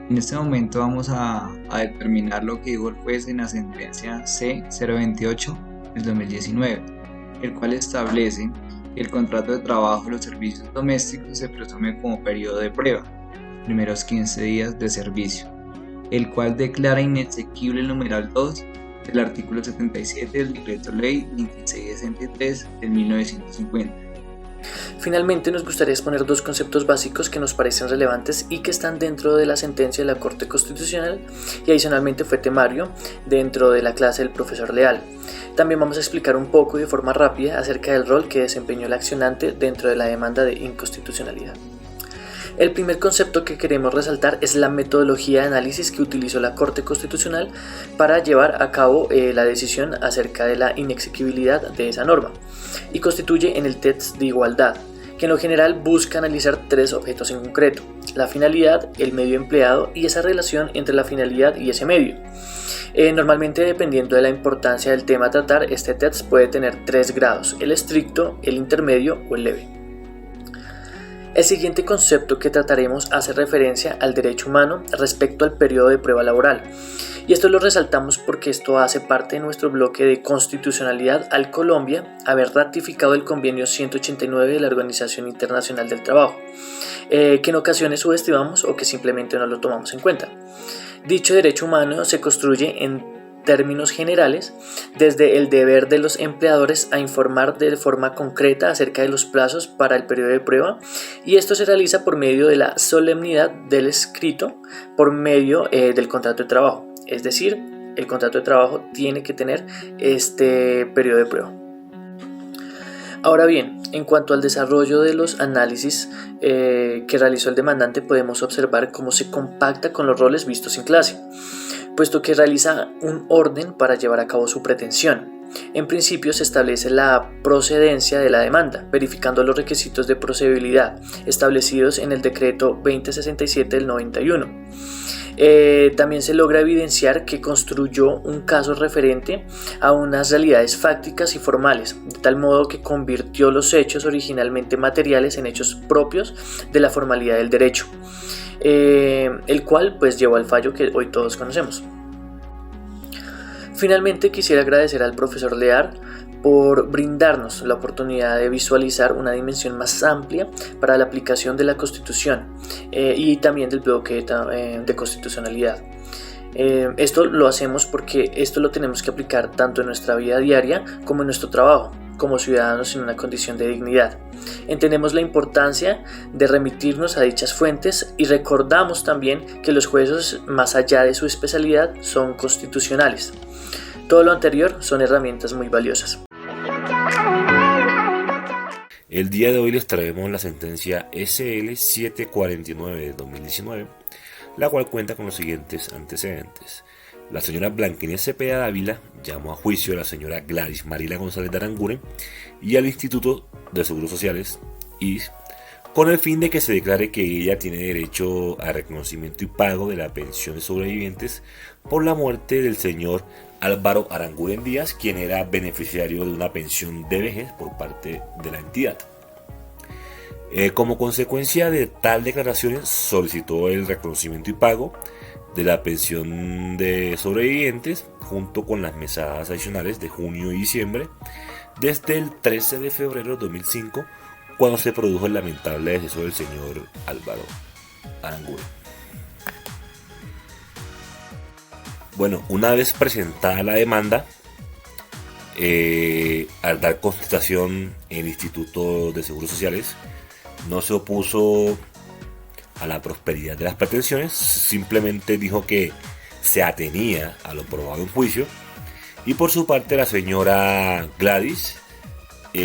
En este momento vamos a determinar lo que dijo el juez en la sentencia C-028 del 2019, el cual establece que el contrato de trabajo de los servicios domésticos se presume como periodo de prueba, primeros 15 días de servicio, el cual declara inexequible el numeral 2 del artículo 77 del Decreto Ley 2663 de 1950. Finalmente, nos gustaría exponer dos conceptos básicos que nos parecen relevantes y que están dentro de la sentencia de la Corte Constitucional y adicionalmente fue temario dentro de la clase del profesor Leal. También vamos a explicar un poco y de forma rápida acerca del rol que desempeñó el accionante dentro de la demanda de inconstitucionalidad. El primer concepto que queremos resaltar es la metodología de análisis que utilizó la Corte Constitucional para llevar a cabo la decisión acerca de la inexequibilidad de esa norma, y constituye en el test de igualdad, que en lo general busca analizar tres objetos en concreto: la finalidad, el medio empleado y esa relación entre la finalidad y ese medio. Normalmente, dependiendo de la importancia del tema a tratar, este test puede tener 3 grados: el estricto, el intermedio o el leve. El siguiente concepto que trataremos hace referencia al derecho humano respecto al periodo de prueba laboral, y esto lo resaltamos porque esto hace parte de nuestro bloque de constitucionalidad al Colombia haber ratificado el convenio 189 de la Organización Internacional del Trabajo, que en ocasiones subestimamos o que simplemente no lo tomamos en cuenta. Dicho derecho humano se construye en términos generales, desde el deber de los empleadores a informar de forma concreta acerca de los plazos para el periodo de prueba, y esto se realiza por medio de la solemnidad del escrito por medio del contrato de trabajo, es decir, el contrato de trabajo tiene que tener este periodo de prueba. Ahora bien, en cuanto al desarrollo de los análisis que realizó el demandante, podemos observar cómo se compacta con los roles vistos en clase, puesto que realiza un orden para llevar a cabo su pretensión. En principio se establece la procedencia de la demanda, verificando los requisitos de procedibilidad establecidos en el decreto 2067 del 91. También se logra evidenciar que construyó un caso referente a unas realidades fácticas y formales, de tal modo que convirtió los hechos originalmente materiales en hechos propios de la formalidad del derecho, el cual pues llevó al fallo que hoy todos conocemos. Finalmente, quisiera agradecer al profesor Leal por brindarnos la oportunidad de visualizar una dimensión más amplia para la aplicación de la Constitución y también del bloque de constitucionalidad. Esto lo hacemos porque esto lo tenemos que aplicar tanto en nuestra vida diaria como en nuestro trabajo, como ciudadanos en una condición de dignidad. Entendemos la importancia de remitirnos a dichas fuentes y recordamos también que los jueces, más allá de su especialidad, son constitucionales. Todo lo anterior son herramientas muy valiosas. El día de hoy les traemos la sentencia SL 749 de 2019, la cual cuenta con los siguientes antecedentes. La señora Blanquinés Cepeda Dávila llamó a juicio a la señora Gladys Marila González de Aranguren y al Instituto de Seguros Sociales, IS, con el fin de que se declare que ella tiene derecho a reconocimiento y pago de la pensión de sobrevivientes por la muerte del señor Álvaro Aranguren Díaz, quien era beneficiario de una pensión de vejez por parte de la entidad. Como consecuencia de tal declaración, solicitó el reconocimiento y pago de la pensión de sobrevivientes junto con las mesadas adicionales de junio y diciembre desde el 13 de febrero de 2005, cuando se produjo el lamentable deceso del señor Álvaro Aranguren. Bueno, una vez presentada la demanda, al dar constatación el Instituto de Seguros Sociales no se opuso a la prosperidad de las pretensiones, simplemente dijo que se atenía a lo probado en juicio, y por su parte la señora Gladys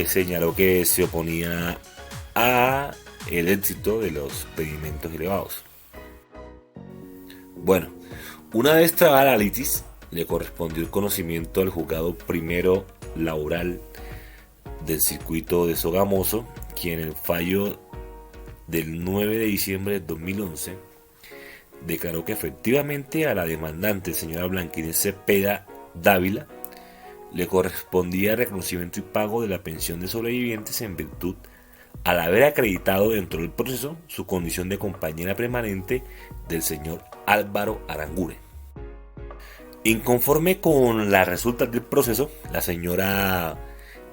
señaló que se oponía a el éxito de los pedimentos elevados. Bueno, una vez trabada la litis, le correspondió el conocimiento al juzgado primero laboral del circuito de Sogamoso, quien en el fallo del 9 de diciembre de 2011 declaró que efectivamente a la demandante, señora Blanquinés Cepeda Dávila, le correspondía reconocimiento y pago de la pensión de sobrevivientes en virtud al haber acreditado dentro del proceso su condición de compañera permanente del señor Álvaro Aranguren. Inconforme con las resultas del proceso, la señora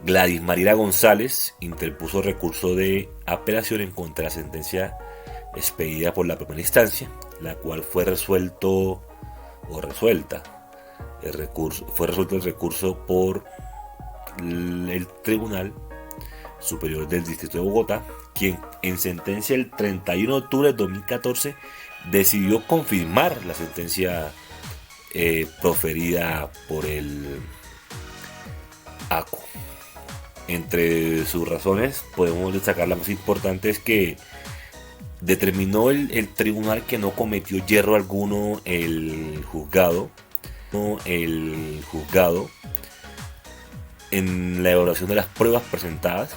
Gladys Mariela González interpuso recurso de apelación en contra de la sentencia expedida por la primera instancia, la cual fue resuelto el recurso por el Tribunal Superior del Distrito de Bogotá, quien en sentencia el 31 de octubre de 2014 decidió confirmar la sentencia proferida por el ACO. Entre sus razones podemos destacar la más importante, es que determinó el tribunal que no cometió yerro alguno el juzgado en la evaluación de las pruebas presentadas,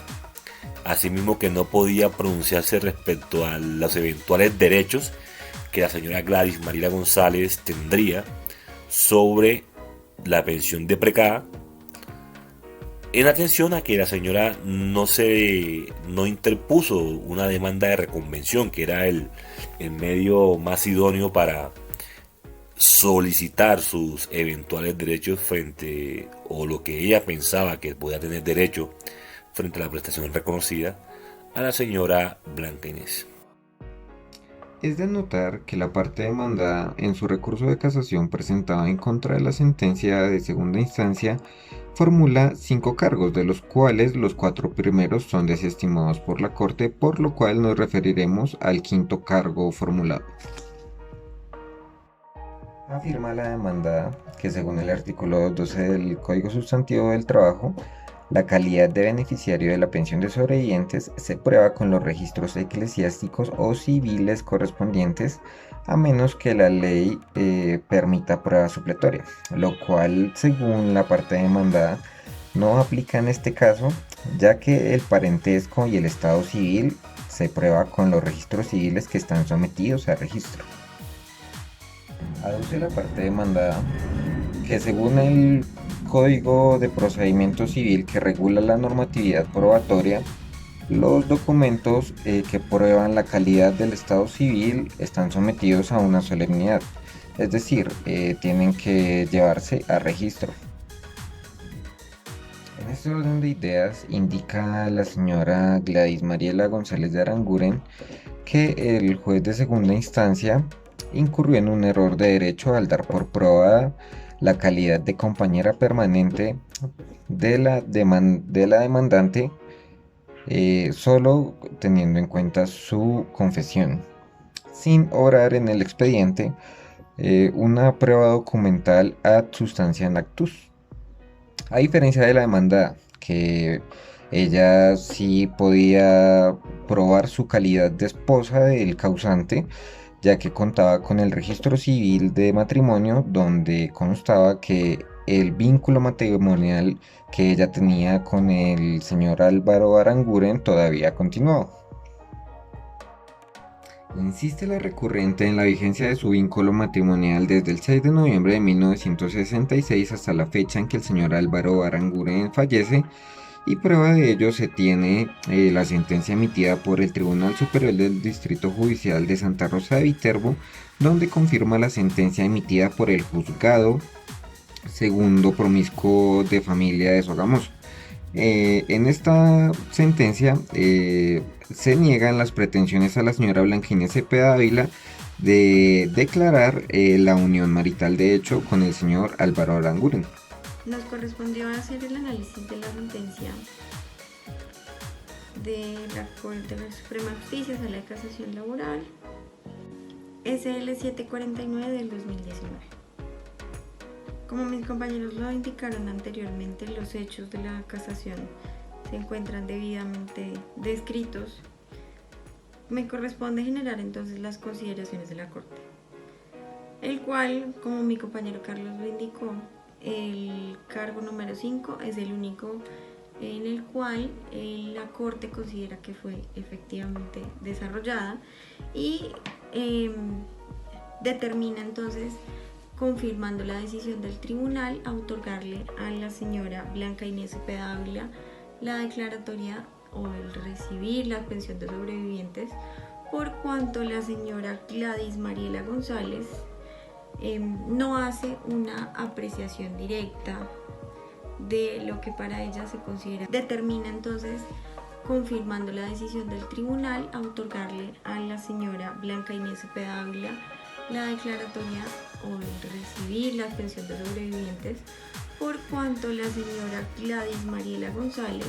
asimismo que no podía pronunciarse respecto a los eventuales derechos que la señora Gladys Mariela González tendría sobre la pensión de precada, en atención a que la señora no interpuso una demanda de reconvención, que era el medio más idóneo para solicitar sus eventuales derechos frente, o lo que ella pensaba que podía tener derecho frente a la prestación reconocida a la señora Blanca Inés. Es de notar que la parte demandada en su recurso de casación presentado en contra de la sentencia de segunda instancia formula 5 cargos, de los cuales los 4 primeros son desestimados por la Corte, por lo cual nos referiremos al 5º cargo formulado. Afirma la demandada que según el artículo 12 del Código Sustantivo del Trabajo, la calidad de beneficiario de la pensión de sobrevivientes se prueba con los registros eclesiásticos o civiles correspondientes, a menos que la ley permita prueba supletoria, lo cual, según la parte demandada, no aplica en este caso, ya que el parentesco y el estado civil se prueba con los registros civiles que están sometidos a registro. Aduce la parte demandada que según el Código de Procedimiento Civil que regula la normatividad probatoria, los documentos que prueban la calidad del estado civil están sometidos a una solemnidad, es decir, tienen que llevarse a registro. En este orden de ideas indica la señora Gladys Mariela González de Aranguren que el juez de segunda instancia incurrió en un error de derecho al dar por probada la calidad de compañera permanente de la demandante, solo teniendo en cuenta su confesión, sin obrar en el expediente una prueba documental ad substantiam actus. A diferencia de la demandada, que ella sí podía probar su calidad de esposa del causante, ya que contaba con el registro civil de matrimonio donde constaba que el vínculo matrimonial que ella tenía con el señor Álvaro Aranguren todavía continuaba. Insiste la recurrente en la vigencia de su vínculo matrimonial desde el 6 de noviembre de 1966 hasta la fecha en que el señor Álvaro Aranguren fallece, y prueba de ello se tiene la sentencia emitida por el Tribunal Superior del Distrito Judicial de Santa Rosa de Viterbo, donde confirma la sentencia emitida por el Juzgado Segundo Promiscuo de Familia de Sogamoso. En esta sentencia se niegan las pretensiones a la señora Blanca Inés Cepeda Dávila de declarar la unión marital de hecho con el señor Álvaro Aranguren. Nos correspondió hacer el análisis de la sentencia de la Corte de la Suprema Justicia, Sala de Casación Laboral, SL 749 del 2019. Como mis compañeros lo indicaron anteriormente, los hechos de la casación se encuentran debidamente descritos. Me corresponde generar entonces las consideraciones de la Corte, el cual, como mi compañero Carlos lo indicó, el cargo número 5 es el único en el cual la Corte considera que fue efectivamente desarrollada y determina entonces, confirmando la decisión del tribunal, a otorgarle a la señora Blanca Inés Cepeda Ávila la declaratoria o el recibir la pensión de sobrevivientes, por cuanto la señora Gladys Mariela González no hace una apreciación directa de lo que para ella se considera. Determina entonces, confirmando la decisión del tribunal, a otorgarle a la señora Blanca Inés Cepeda Ávila la declaratoria o el recibir la pensión de sobrevivientes, por cuanto la señora Gladys Mariela González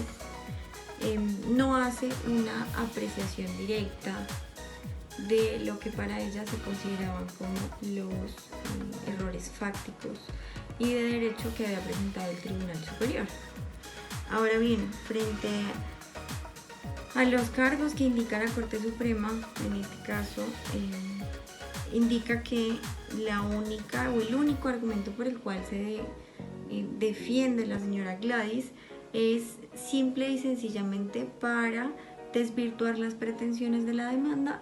no hace una apreciación directa de lo que para ella se consideraban como los errores fácticos y de derecho que había presentado el Tribunal Superior. Ahora bien, frente a los cargos que indica la Corte Suprema, en este caso indica que la única o el único argumento por el cual se defiende la señora Gladys es simple y sencillamente para desvirtuar las pretensiones de la demanda,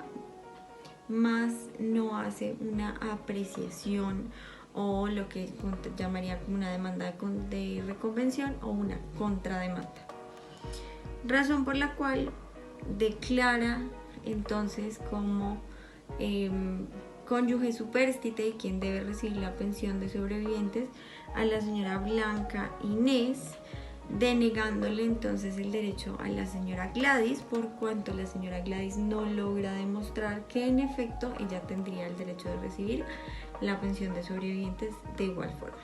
más no hace una apreciación o lo que llamaría como una demanda de reconvención o una contrademanda. Razón por la cual declara entonces como cónyuge supérstite y quien debe recibir la pensión de sobrevivientes a la señora Blanca Inés, denegándole entonces el derecho a la señora Gladys, por cuanto la señora Gladys no logra demostrar que en efecto ella tendría el derecho de recibir la pensión de sobrevivientes de igual forma.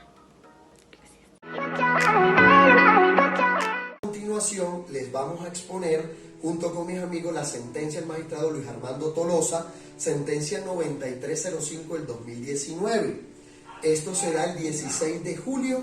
A continuación les vamos a exponer junto con mis amigos la sentencia del magistrado Luis Armando Tolosa, sentencia 9305 del 2019. Esto será el 16 de julio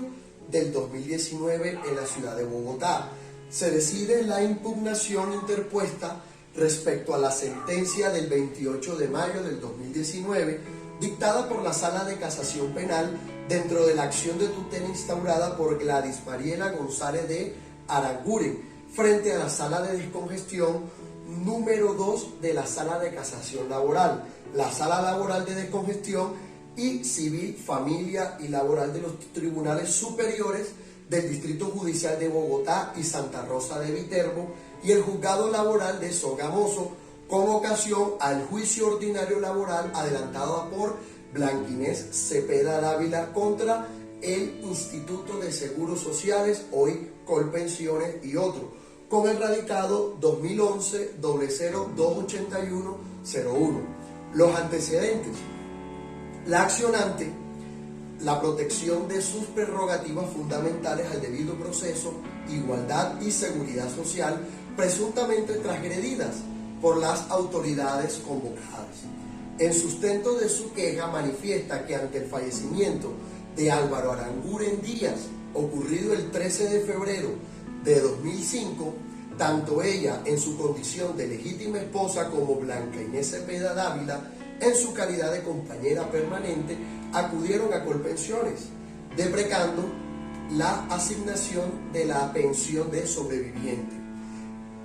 del 2019 en la ciudad de Bogotá. Se decide la impugnación interpuesta respecto a la sentencia del 28 de mayo del 2019 dictada por la Sala de Casación Penal dentro de la acción de tutela instaurada por Gladys Mariela González de Aranguren frente a la Sala de Descongestión número 2 de la Sala de Casación Laboral, la Sala Laboral de Descongestión y Civil, Familia y Laboral de los Tribunales Superiores del Distrito Judicial de Bogotá y Santa Rosa de Viterbo y el Juzgado Laboral de Sogamoso con ocasión al juicio ordinario laboral adelantado por Blanca Inés Cepeda Dávila contra el Instituto de Seguros Sociales, hoy Colpensiones y otro, con el radicado 2011-0028101. Los antecedentes: la accionante, la protección de sus prerrogativas fundamentales al debido proceso, igualdad y seguridad social, presuntamente transgredidas por las autoridades convocadas. En sustento de su queja manifiesta que ante el fallecimiento de Álvaro Aranguren Díaz, ocurrido el 13 de febrero de 2005, tanto ella en su condición de legítima esposa como Blanca Inés Cepeda Dávila en su calidad de compañera permanente acudieron a Colpensiones, deprecando la asignación de la pensión de sobreviviente,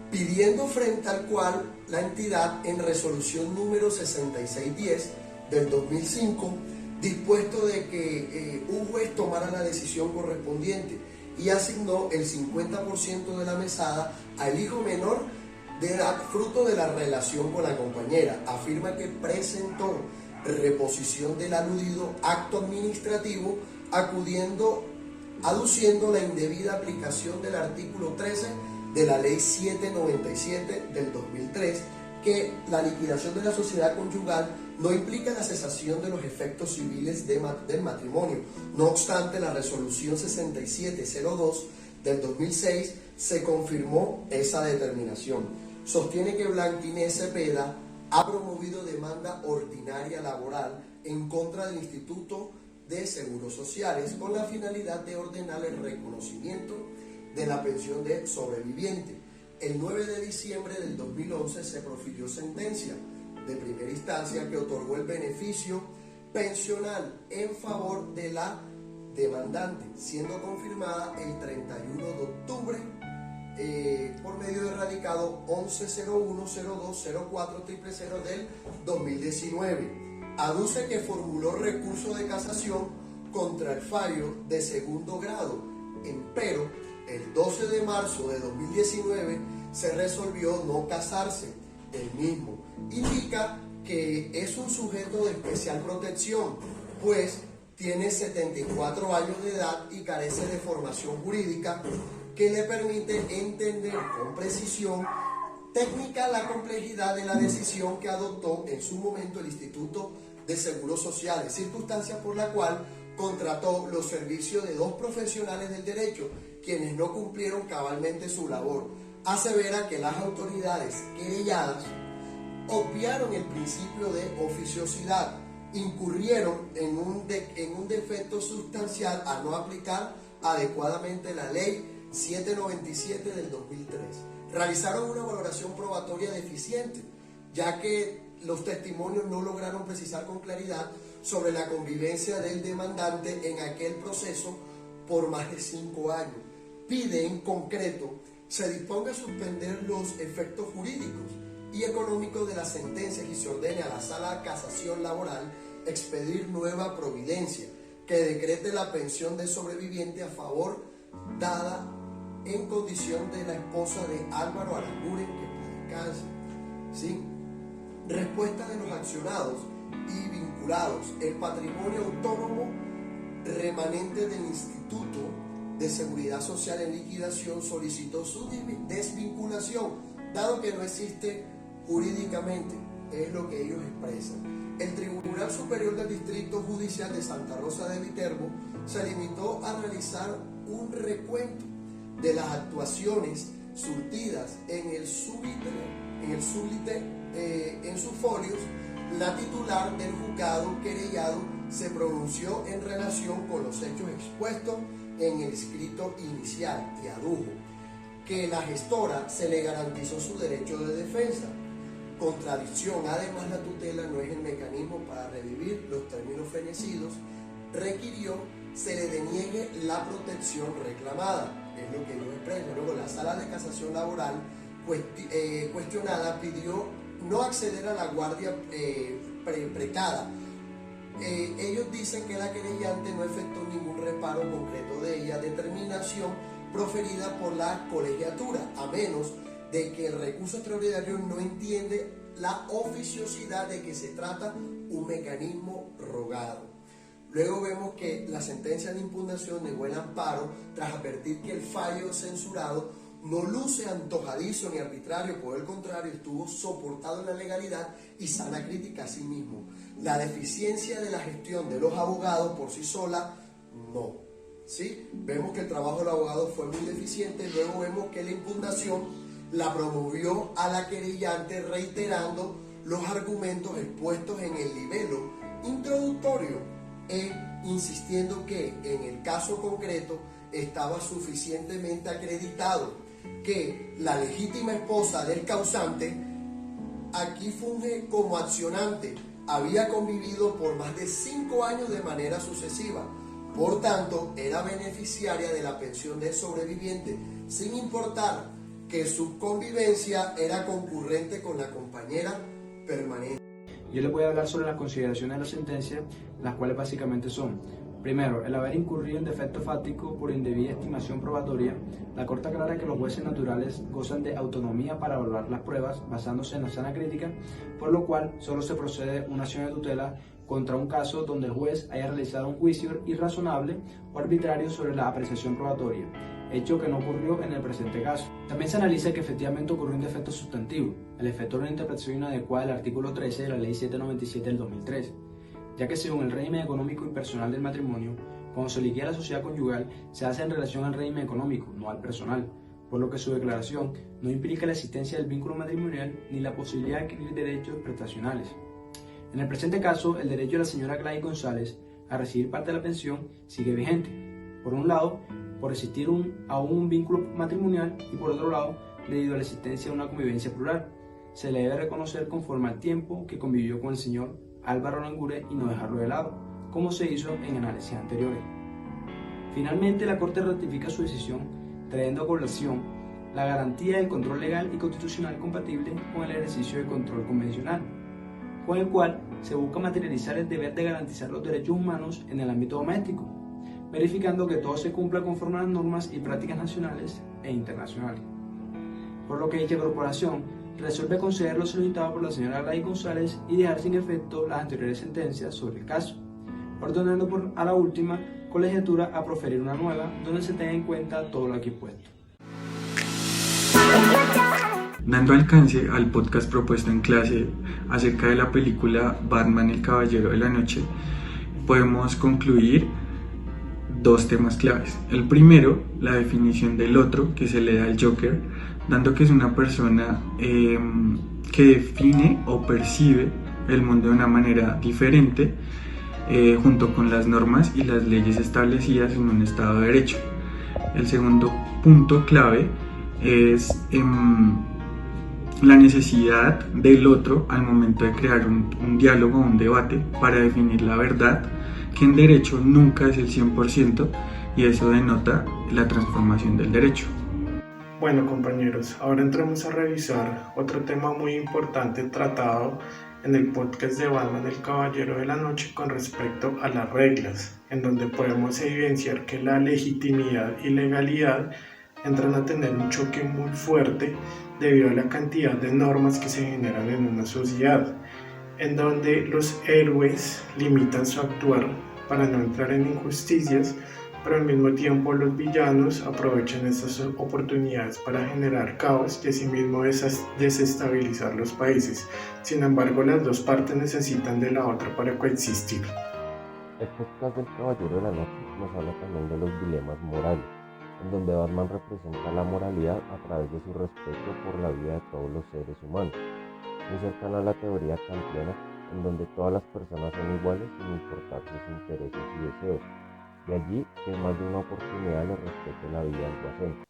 pidiendo frente al cual la entidad en resolución número 6610 del 2005 dispuesto de que un juez tomara la decisión correspondiente y asignó el 50% de la mesada al hijo menor fruto de la relación con la compañera. Afirma que presentó reposición del aludido acto administrativo aduciendo la indebida aplicación del artículo 13 de la ley 797 del 2003, que la liquidación de la sociedad conyugal no implica la cesación de los efectos civiles del matrimonio. No obstante, la resolución 6702 del 2006 se confirmó esa determinación. Sostiene que Blanca Inés Cepeda ha promovido demanda ordinaria laboral en contra del Instituto de Seguros Sociales con la finalidad de ordenar el reconocimiento de la pensión de sobreviviente. El 9 de diciembre del 2011 se profirió sentencia de primera instancia que otorgó el beneficio pensional en favor de la demandante, siendo confirmada el 31 de octubre por medio del radicado 1101020400 del 2019. Aduce que formuló recurso de casación contra el fallo de segundo grado, empero el 12 de marzo de 2019 se resolvió no casarse. El mismo indica que es un sujeto de especial protección, pues tiene 74 años de edad y carece de formación jurídica que le permite entender con precisión técnica la complejidad de la decisión que adoptó en su momento el Instituto de Seguros Sociales, circunstancia por la cual contrató los servicios de 2 profesionales del derecho, quienes no cumplieron cabalmente su labor. Asevera que las autoridades querelladas obviaron el principio de oficiosidad, incurrieron en un defecto sustancial a no aplicar adecuadamente la ley 797 del 2003. Realizaron una valoración probatoria deficiente, ya que los testimonios no lograron precisar con claridad sobre la convivencia del demandante en aquel proceso por más de 5 años. Pide en concreto se disponga a suspender los efectos jurídicos y económicos de las sentencias y se ordene a la Sala de Casación Laboral expedir nueva providencia que decrete la pensión del sobreviviente a favor dada en condición de la esposa de Álvaro Aranguren, que descanse. ¿Sí? Respuesta de los accionados y vinculados. El patrimonio autónomo remanente del Instituto de Seguridad Social en liquidación solicitó su desvinculación, dado que no existe jurídicamente, es lo que ellos expresan. El Tribunal Superior del Distrito Judicial de Santa Rosa de Viterbo se limitó a realizar un recuento de las actuaciones surtidas en sus folios. La titular del juzgado querellado se pronunció en relación con los hechos expuestos en el escrito inicial y adujo que la gestora se le garantizó su derecho de defensa. Contradicción, además la tutela no es el mecanismo para revivir los términos fenecidos, requirió se le deniegue la protección reclamada, es lo que ellos expresan. Luego la Sala de Casación Laboral cuestionada pidió no acceder a la guardia precada. Ellos dicen que la querellante no efectuó ningún reparo concreto de ella, determinación proferida por la colegiatura, a menos de que el recurso extraordinario no entiende la oficiosidad de que se trata un mecanismo rogado. Luego vemos que la sentencia de impugnación negó el amparo tras advertir que el fallo censurado no luce antojadizo ni arbitrario, por el contrario estuvo soportado en la legalidad y sana crítica a sí mismo. La deficiencia de la gestión de los abogados por sí sola, no. ¿Sí? Vemos que el trabajo del abogado fue muy deficiente. Luego vemos que la impugnación la promovió a la querellante reiterando los argumentos expuestos en el libelo introductorio e insistiendo que en el caso concreto estaba suficientemente acreditado que la legítima esposa del causante aquí funge como accionante, había convivido por más de 5 años de manera sucesiva, por tanto era beneficiaria de la pensión del sobreviviente, sin importar que su convivencia era concurrente con la compañera permanente. Yo les voy a hablar sobre las consideraciones de la sentencia, las cuales básicamente son: primero, el haber incurrido en defecto fáctico por indebida estimación probatoria. La Corte aclara que los jueces naturales gozan de autonomía para evaluar las pruebas basándose en la sana crítica, por lo cual solo se procede una acción de tutela contra un caso donde el juez haya realizado un juicio irrazonable o arbitrario sobre la apreciación probatoria, hecho que no ocurrió en el presente caso. También se analiza que efectivamente ocurrió un defecto sustantivo, el efecto de una interpretación inadecuada del artículo 13 de la Ley 797 del 2003, ya que según el régimen económico y personal del matrimonio, cuando se liquida la sociedad conyugal, se hace en relación al régimen económico, no al personal, por lo que su declaración no implica la existencia del vínculo matrimonial ni la posibilidad de adquirir derechos prestacionales. En el presente caso, el derecho de la señora Gladys González a recibir parte de la pensión sigue vigente, por un lado, por existir aún un vínculo matrimonial y por otro lado, debido a la existencia de una convivencia plural. Se le debe reconocer conforme al tiempo que convivió con el señor Álvaro Aranguren y no dejarlo de lado, como se hizo en análisis anteriores. Finalmente, la Corte ratifica su decisión, trayendo a colación la garantía del control legal y constitucional compatible con el ejercicio de control convencional, con el cual se busca materializar el deber de garantizar los derechos humanos en el ámbito doméstico, verificando que todo se cumpla conforme a las normas y prácticas nacionales e internacionales. Por lo que dicha corporación resuelve conceder lo solicitado por la señora Gladys González y dejar sin efecto las anteriores sentencias sobre el caso, ordenando a la última colegiatura a proferir una nueva donde se tenga en cuenta todo lo aquí puesto. Dando alcance al podcast propuesto en clase acerca de la película Batman el Caballero de la Noche, podemos concluir dos temas claves. El primero, la definición del otro que se le da al Joker, dando que es una persona que define o percibe el mundo de una manera diferente, junto con las normas y las leyes establecidas en un Estado de Derecho. El segundo punto clave es la necesidad del otro al momento de crear un diálogo, un debate para definir la verdad, que en derecho nunca es el 100% y eso denota la transformación del derecho. Bueno compañeros, ahora entramos a revisar otro tema muy importante tratado en el podcast de Batman el Caballero de la Noche con respecto a las reglas, en donde podemos evidenciar que la legitimidad y legalidad entran a tener un choque muy fuerte debido a la cantidad de normas que se generan en una sociedad, en donde los héroes limitan su actuar para no entrar en injusticias, pero al mismo tiempo los villanos aprovechan estas oportunidades para generar caos y asimismo desestabilizar los países. Sin embargo, las dos partes necesitan de la otra para coexistir. El podcast del Caballero de la Noche nos habla también de los dilemas morales, en donde Batman representa la moralidad a través de su respeto por la vida de todos los seres humanos, muy cercano a la teoría kantiana, en donde todas las personas son iguales sin importar sus intereses y deseos. De allí que en más de una oportunidad le respete la vida al Guasón,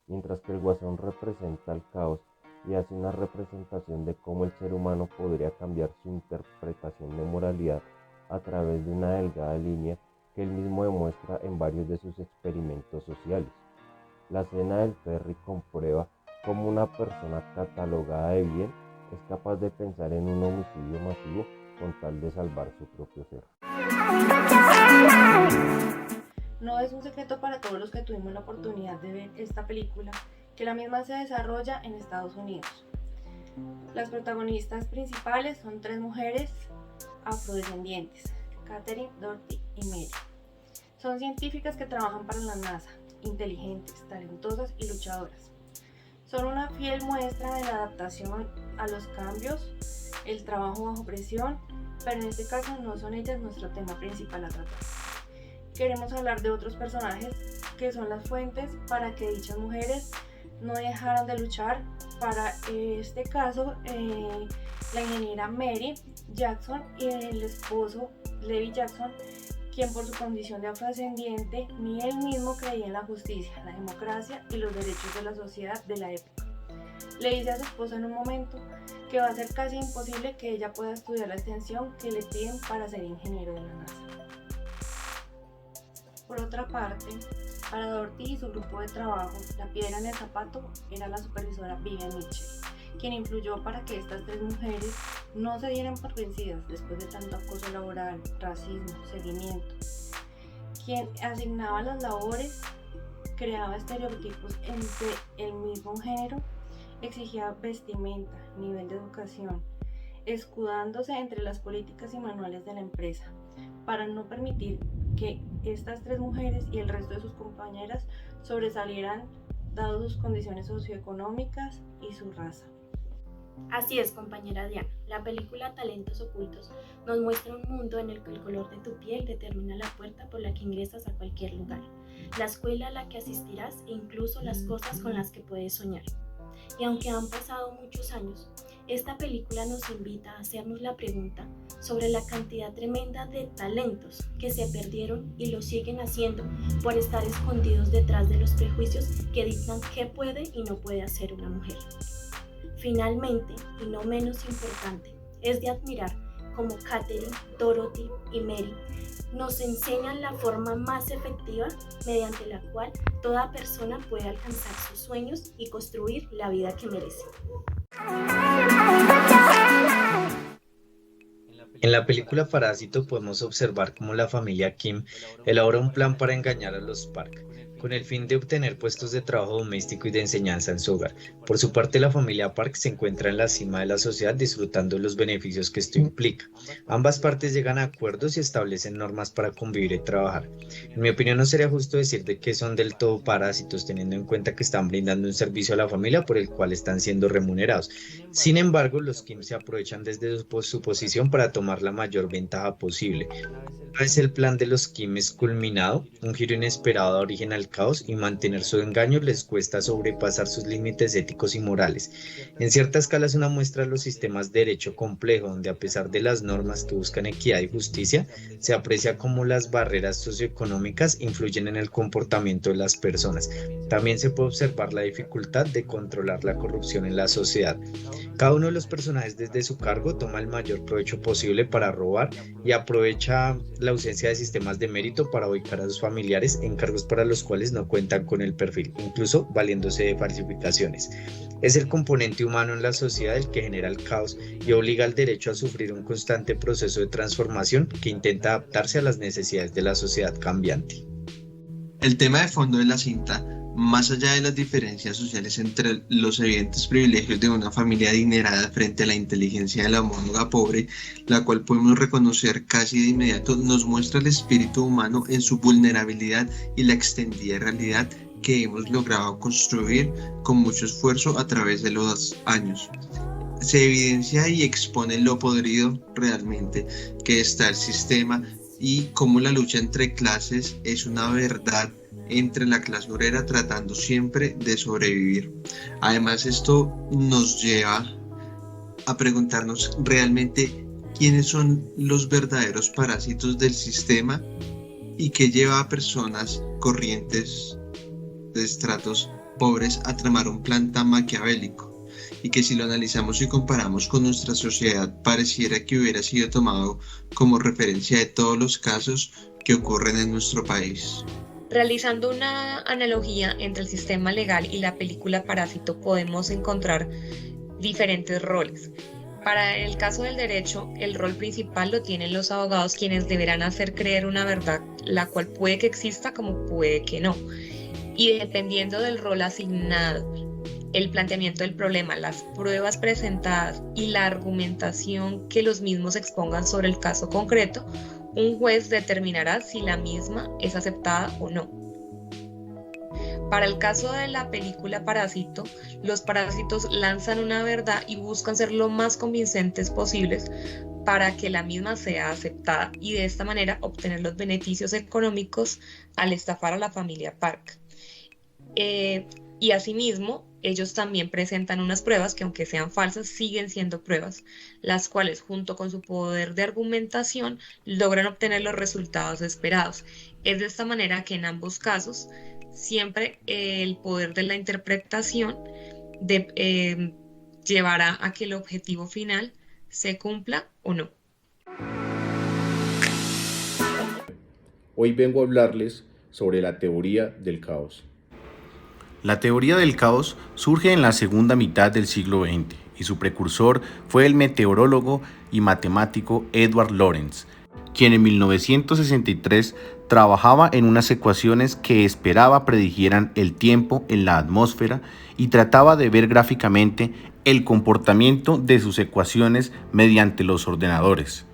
mientras que el Guasón representa el caos y hace una representación de cómo el ser humano podría cambiar su interpretación de moralidad a través de una delgada línea que él mismo demuestra en varios de sus experimentos sociales. La escena del ferry comprueba cómo una persona catalogada de bien es capaz de pensar en un homicidio masivo con tal de salvar su propio ser. No es un secreto para todos los que tuvimos la oportunidad de ver esta película que la misma se desarrolla en Estados Unidos. Las protagonistas principales son tres mujeres afrodescendientes, Katherine, Dorothy y Mary. Son científicas que trabajan para la NASA, inteligentes, talentosas y luchadoras. Son una fiel muestra de la adaptación a los cambios, el trabajo bajo presión, pero en este caso no son ellas nuestro tema principal a tratar. Queremos hablar de otros personajes que son las fuentes para que dichas mujeres no dejaran de luchar. Para este caso, la ingeniera Mary Jackson y el esposo Levi Jackson, quien por su condición de afrodescendiente ni él mismo creía en la justicia, la democracia y los derechos de la sociedad de la época. Le dice a su esposa en un momento que va a ser casi imposible que ella pueda estudiar la extensión que le piden para ser ingeniero de la NASA. Por otra parte, para Dorothy y su grupo de trabajo, la piedra en el zapato era la supervisora Vivian Mitchell, quien influyó para que estas tres mujeres no se dieran por vencidas después de tanto acoso laboral, racismo, seguimiento. Quien asignaba las labores, creaba estereotipos entre el mismo género, exigía vestimenta, nivel de educación, escudándose entre las políticas y manuales de la empresa, para no permitir que estas tres mujeres y el resto de sus compañeras sobresalieran dado sus condiciones socioeconómicas y su raza. Así es, compañera Diana, la película Talentos Ocultos nos muestra un mundo en el que el color de tu piel determina la puerta por la que ingresas a cualquier lugar, la escuela a la que asistirás e incluso las cosas con las que puedes soñar. Y aunque han pasado muchos años, esta película nos invita a hacernos la pregunta sobre la cantidad tremenda de talentos que se perdieron y lo siguen haciendo por estar escondidos detrás de los prejuicios que dictan qué puede y no puede hacer una mujer. Finalmente, y no menos importante, es de admirar cómo Katherine, Dorothy y Mary nos enseñan la forma más efectiva mediante la cual toda persona puede alcanzar sus sueños y construir la vida que merece. En la película Parásito podemos observar cómo la familia Kim elabora un plan para engañar a los Park, con el fin de obtener puestos de trabajo doméstico y de enseñanza en su hogar. Por su parte, la familia Park se encuentra en la cima de la sociedad disfrutando los beneficios que esto implica. Ambas partes llegan a acuerdos y establecen normas para convivir y trabajar. En mi opinión, no sería justo decir de que son del todo parásitos, teniendo en cuenta que están brindando un servicio a la familia por el cual están siendo remunerados. Sin embargo, los Kim se aprovechan desde su posición para tomar la mayor ventaja posible. Una vez el plan de los Kim es culminado, un giro inesperado da origen al caos y mantener su engaño les cuesta sobrepasar sus límites éticos y morales. En cierta escala es una muestra de los sistemas de derecho complejo, donde a pesar de las normas que buscan equidad y justicia, se aprecia cómo las barreras socioeconómicas influyen en el comportamiento de las personas. También se puede observar la dificultad de controlar la corrupción en la sociedad. Cada uno de los personajes desde su cargo toma el mayor provecho posible para robar y aprovecha la ausencia de sistemas de mérito para ubicar a sus familiares en cargos para los cuales no cuentan con el perfil, incluso valiéndose de falsificaciones. Es el componente humano en la sociedad el que genera el caos y obliga al derecho a sufrir un constante proceso de transformación que intenta adaptarse a las necesidades de la sociedad cambiante. El tema de fondo de la cinta, más allá de las diferencias sociales entre los evidentes privilegios de una familia adinerada frente a la inteligencia de la monóloga pobre, la cual podemos reconocer casi de inmediato, nos muestra el espíritu humano en su vulnerabilidad y la extendida realidad que hemos logrado construir con mucho esfuerzo a través de los años. Se evidencia y expone lo podrido realmente que está el sistema y cómo la lucha entre clases es una verdad entre la clase obrera tratando siempre de sobrevivir. Además, esto nos lleva a preguntarnos realmente quiénes son los verdaderos parásitos del sistema y qué lleva a personas corrientes de estratos pobres a tramar un plan tan maquiavélico, y que si lo analizamos y comparamos con nuestra sociedad pareciera que hubiera sido tomado como referencia de todos los casos que ocurren en nuestro país. Realizando una analogía entre el sistema legal y la película Parásito podemos encontrar diferentes roles. Para el caso del derecho, el rol principal lo tienen los abogados, quienes deberán hacer creer una verdad, la cual puede que exista como puede que no. Y dependiendo del rol asignado, el planteamiento del problema, las pruebas presentadas y la argumentación que los mismos expongan sobre el caso concreto, un juez determinará si la misma es aceptada o no. Para el caso de la película Parásito, los parásitos lanzan una verdad y buscan ser lo más convincentes posibles para que la misma sea aceptada y de esta manera obtener los beneficios económicos al estafar a la familia Park. Y asimismo, ellos también presentan unas pruebas que, aunque sean falsas, siguen siendo pruebas, las cuales junto con su poder de argumentación logran obtener los resultados esperados. Es de esta manera que en ambos casos siempre el poder de la interpretación llevará a que el objetivo final se cumpla o no. Hoy vengo a hablarles sobre la teoría del caos. La teoría del caos surge en la segunda mitad del siglo XX y su precursor fue el meteorólogo y matemático Edward Lorenz, quien en 1963 trabajaba en unas ecuaciones que esperaba predijeran el tiempo en la atmósfera y trataba de ver gráficamente el comportamiento de sus ecuaciones mediante los ordenadores.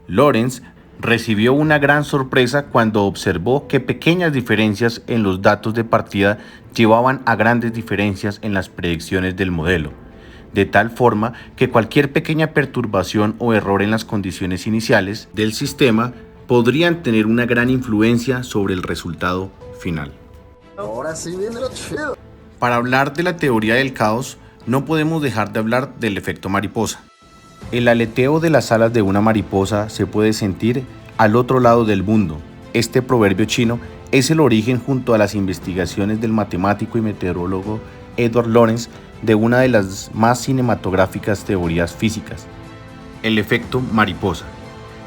Lorenz recibió una gran sorpresa cuando observó que pequeñas diferencias en los datos de partida llevaban a grandes diferencias en las predicciones del modelo, de tal forma que cualquier pequeña perturbación o error en las condiciones iniciales del sistema podrían tener una gran influencia sobre el resultado final. Ahora sí viene lo chido. Para hablar de la teoría del caos, no podemos dejar de hablar del efecto mariposa. El aleteo de las alas de una mariposa se puede sentir al otro lado del mundo. Este proverbio chino es el origen, junto a las investigaciones del matemático y meteorólogo Edward Lorenz, de una de las más cinematográficas teorías físicas, el efecto mariposa.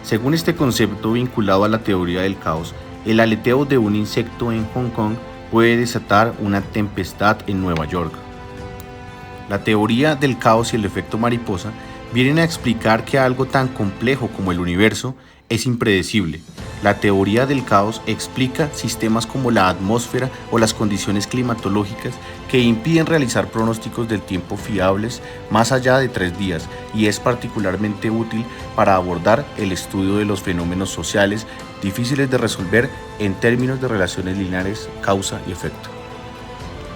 Según este concepto vinculado a la teoría del caos, el aleteo de un insecto en Hong Kong puede desatar una tempestad en Nueva York. La teoría del caos y el efecto mariposa vienen a explicar que algo tan complejo como el universo es impredecible. La teoría del caos explica sistemas como la atmósfera o las condiciones climatológicas que impiden realizar pronósticos del tiempo fiables más allá de 3 días y es particularmente útil para abordar el estudio de los fenómenos sociales difíciles de resolver en términos de relaciones lineares, causa y efecto.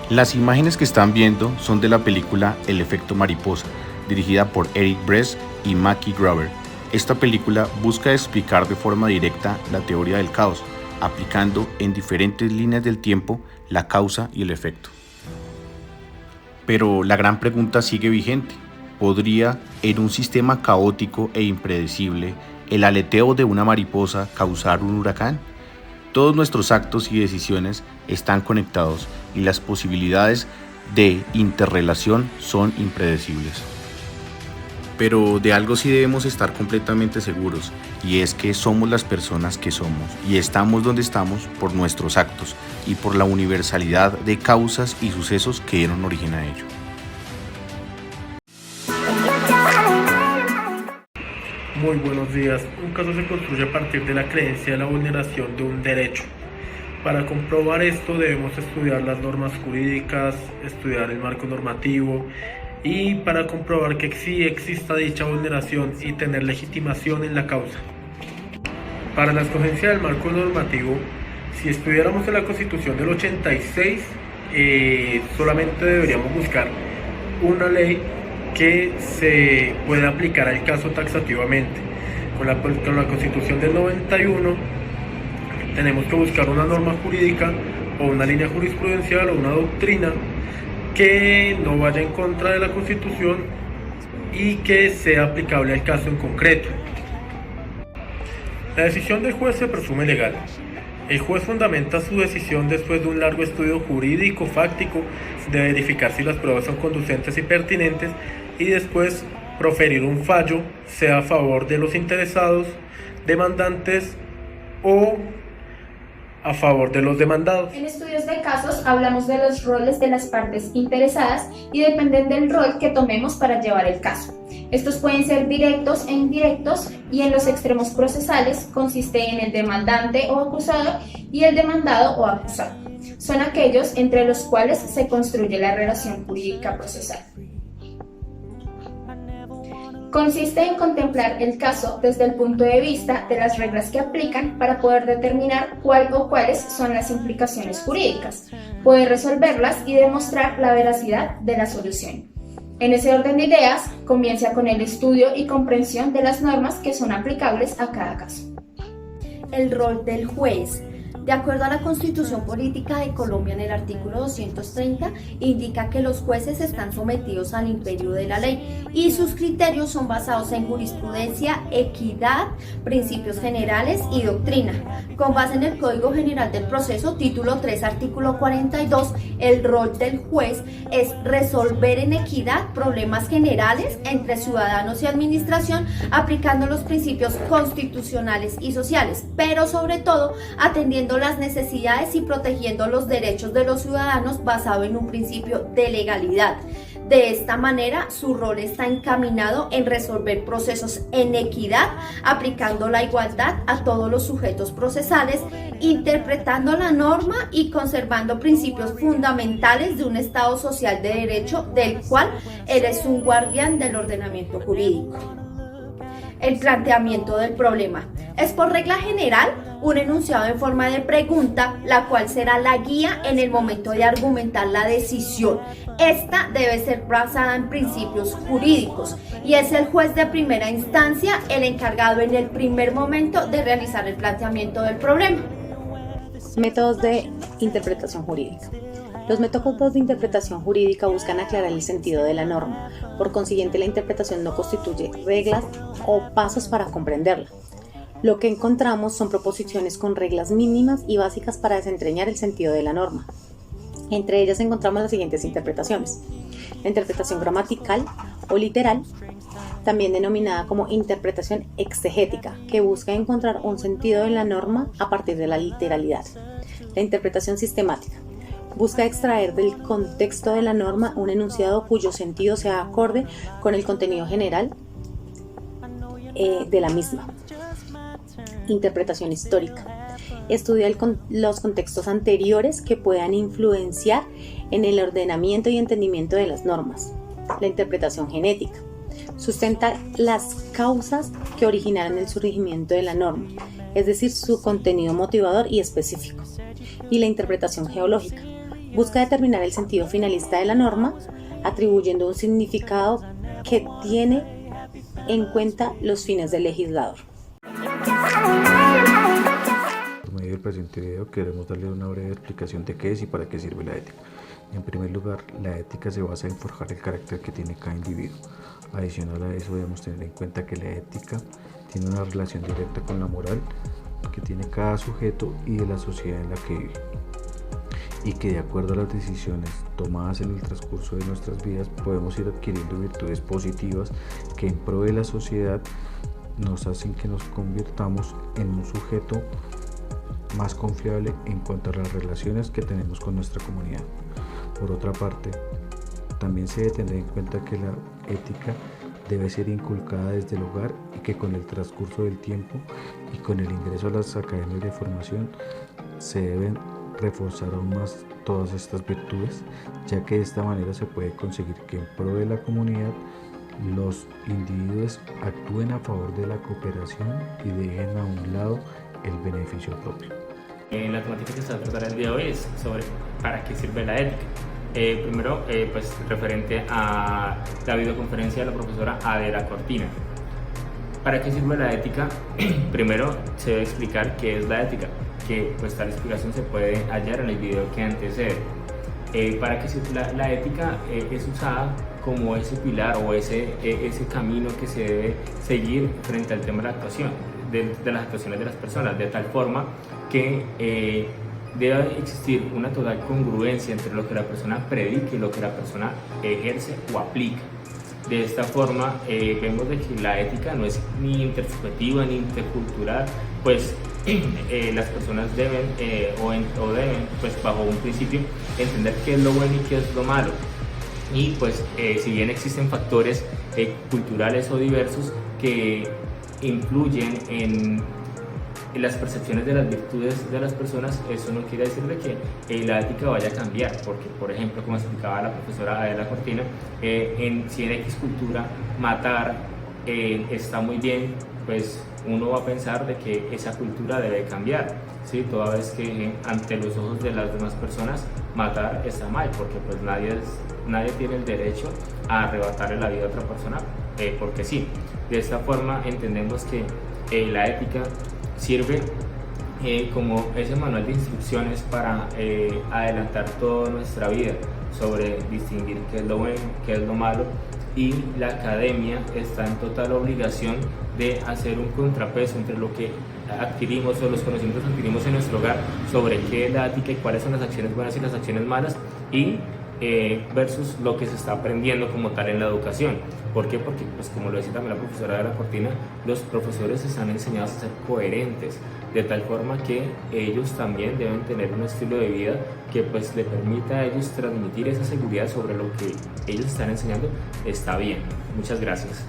Las imágenes que están viendo son de la película El efecto mariposa, dirigida por Eric Bress y Mackie Gruber. Esta película busca explicar de forma directa la teoría del caos, aplicando en diferentes líneas del tiempo la causa y el efecto. Pero la gran pregunta sigue vigente. ¿Podría, en un sistema caótico e impredecible, el aleteo de una mariposa causar un huracán? Todos nuestros actos y decisiones están conectados y las posibilidades de interrelación son impredecibles. Pero de algo sí debemos estar completamente seguros, y es que somos las personas que somos y estamos donde estamos por nuestros actos y por la universalidad de causas y sucesos que dieron origen a ello. Muy buenos días. Un caso se construye a partir de la creencia de la vulneración de un derecho. Para comprobar esto debemos estudiar las normas jurídicas, estudiar el marco normativo y para comprobar que sí exista dicha vulneración y tener legitimación en la causa. Para la escogencia del marco normativo, si estudiáramos en la Constitución del 86, solamente deberíamos buscar una ley que se pueda aplicar al caso taxativamente. Con la Constitución del 91 tenemos que buscar una norma jurídica o una línea jurisprudencial o una doctrina que no vaya en contra de la Constitución y que sea aplicable al caso en concreto. La decisión del juez se presume legal. El juez fundamenta su decisión después de un largo estudio jurídico, fáctico, de verificar si las pruebas son conducentes y pertinentes y después proferir un fallo, sea a favor de los interesados, demandantes o a favor de los demandados. En estudios de casos hablamos de los roles de las partes interesadas y dependen del rol que tomemos para llevar el caso. Estos pueden ser directos e indirectos y en los extremos procesales consiste en el demandante o acusador y el demandado o acusado. Son aquellos entre los cuales se construye la relación jurídica procesal. Consiste en contemplar el caso desde el punto de vista de las reglas que aplican para poder determinar cuál o cuáles son las implicaciones jurídicas, poder resolverlas y demostrar la veracidad de la solución. En ese orden de ideas, comienza con el estudio y comprensión de las normas que son aplicables a cada caso. El rol del juez. De acuerdo a la Constitución Política de Colombia, en el artículo 230, indica que los jueces están sometidos al imperio de la ley y sus criterios son basados en jurisprudencia, equidad, principios generales y doctrina. Con base en el Código General del Proceso, título 3, artículo 42, el rol del juez es resolver en equidad problemas generales entre ciudadanos y administración, aplicando los principios constitucionales y sociales, pero sobre todo atendiendo las necesidades y protegiendo los derechos de los ciudadanos basado en un principio de legalidad. De esta manera, su rol está encaminado en resolver procesos en equidad, aplicando la igualdad a todos los sujetos procesales, interpretando la norma y conservando principios fundamentales de un Estado social de derecho del cual él es un guardián del ordenamiento jurídico. El planteamiento del problema. Es por regla general un enunciado en forma de pregunta, la cual será la guía en el momento de argumentar la decisión. Esta debe ser basada en principios jurídicos y es el juez de primera instancia el encargado en el primer momento de realizar el planteamiento del problema. Métodos de interpretación jurídica. Los métodos de interpretación jurídica buscan aclarar el sentido de la norma. Por consiguiente, la interpretación no constituye reglas o pasos para comprenderla. Lo que encontramos son proposiciones con reglas mínimas y básicas para desentrañar el sentido de la norma. Entre ellas encontramos las siguientes interpretaciones: la interpretación gramatical o literal, también denominada como interpretación exegética, que busca encontrar un sentido de la norma a partir de la literalidad. La interpretación sistemática busca extraer del contexto de la norma un enunciado cuyo sentido sea acorde con el contenido general de la misma. Interpretación histórica estudia los contextos anteriores que puedan influenciar en el ordenamiento y entendimiento de las normas. La interpretación genética sustenta las causas que originaron el surgimiento de la norma, es decir, su contenido motivador y específico. Y la interpretación geológica busca determinar el sentido finalista de la norma, atribuyendo un significado que tiene en cuenta los fines del legislador. Por medio del presente video queremos darle una breve explicación de qué es y para qué sirve la ética. En primer lugar, la ética se basa en forjar el carácter que tiene cada individuo. Adicional a eso, debemos tener en cuenta que la ética tiene una relación directa con la moral que tiene cada sujeto y de la sociedad en la que vive, y que de acuerdo a las decisiones tomadas en el transcurso de nuestras vidas podemos ir adquiriendo virtudes positivas que en pro de la sociedad nos hacen que nos convirtamos en un sujeto más confiable en cuanto a las relaciones que tenemos con nuestra comunidad. Por otra parte, también se debe tener en cuenta que la ética debe ser inculcada desde el hogar y que con el transcurso del tiempo y con el ingreso a las academias de formación se deben reforzar aún más todas estas virtudes, ya que de esta manera se puede conseguir que en pro de la comunidad los individuos actúen a favor de la cooperación y dejen a un lado el beneficio propio. La temática que se va a tratar el día de hoy es sobre para qué sirve la ética. Primero, pues referente a la videoconferencia de la profesora Adela Cortina. ¿Para qué sirve la ética? Primero se debe explicar qué es la ética, que pues tal explicación se puede hallar en el video que antecede. Para que la ética es usada como ese pilar o ese camino que se debe seguir frente al tema de la actuación, de las actuaciones de las personas, de tal forma que debe existir una total congruencia entre lo que la persona predica y lo que la persona ejerce o aplica. De esta forma vemos de que la ética no es ni intersubjetiva ni intercultural, pues las personas deben pues bajo un principio entender qué es lo bueno y qué es lo malo, y pues si bien existen factores culturales o diversos que influyen en las percepciones de las virtudes de las personas, eso no quiere decir de que la ética vaya a cambiar, porque por ejemplo, como explicaba la profesora Adela Cortina, si en X cultura matar está muy bien, pues uno va a pensar de que esa cultura debe cambiar, ¿sí? Toda vez que ante los ojos de las demás personas matar está mal, porque pues nadie tiene el derecho a arrebatarle la vida a otra persona porque sí. De esta forma entendemos que la ética sirve como ese manual de instrucciones para adelantar toda nuestra vida sobre distinguir qué es lo bueno, qué es lo malo, y la academia está en total obligación de hacer un contrapeso entre lo que adquirimos o los conocimientos que adquirimos en nuestro hogar sobre qué es la ética y cuáles son las acciones buenas y las acciones malas, y versus lo que se está aprendiendo como tal en la educación. ¿Por qué? Porque, pues, como lo decía también la profesora de la Cortina, los profesores están enseñados a ser coherentes, de tal forma que ellos también deben tener un estilo de vida que pues le permita a ellos transmitir esa seguridad sobre lo que ellos están enseñando está bien. Muchas gracias.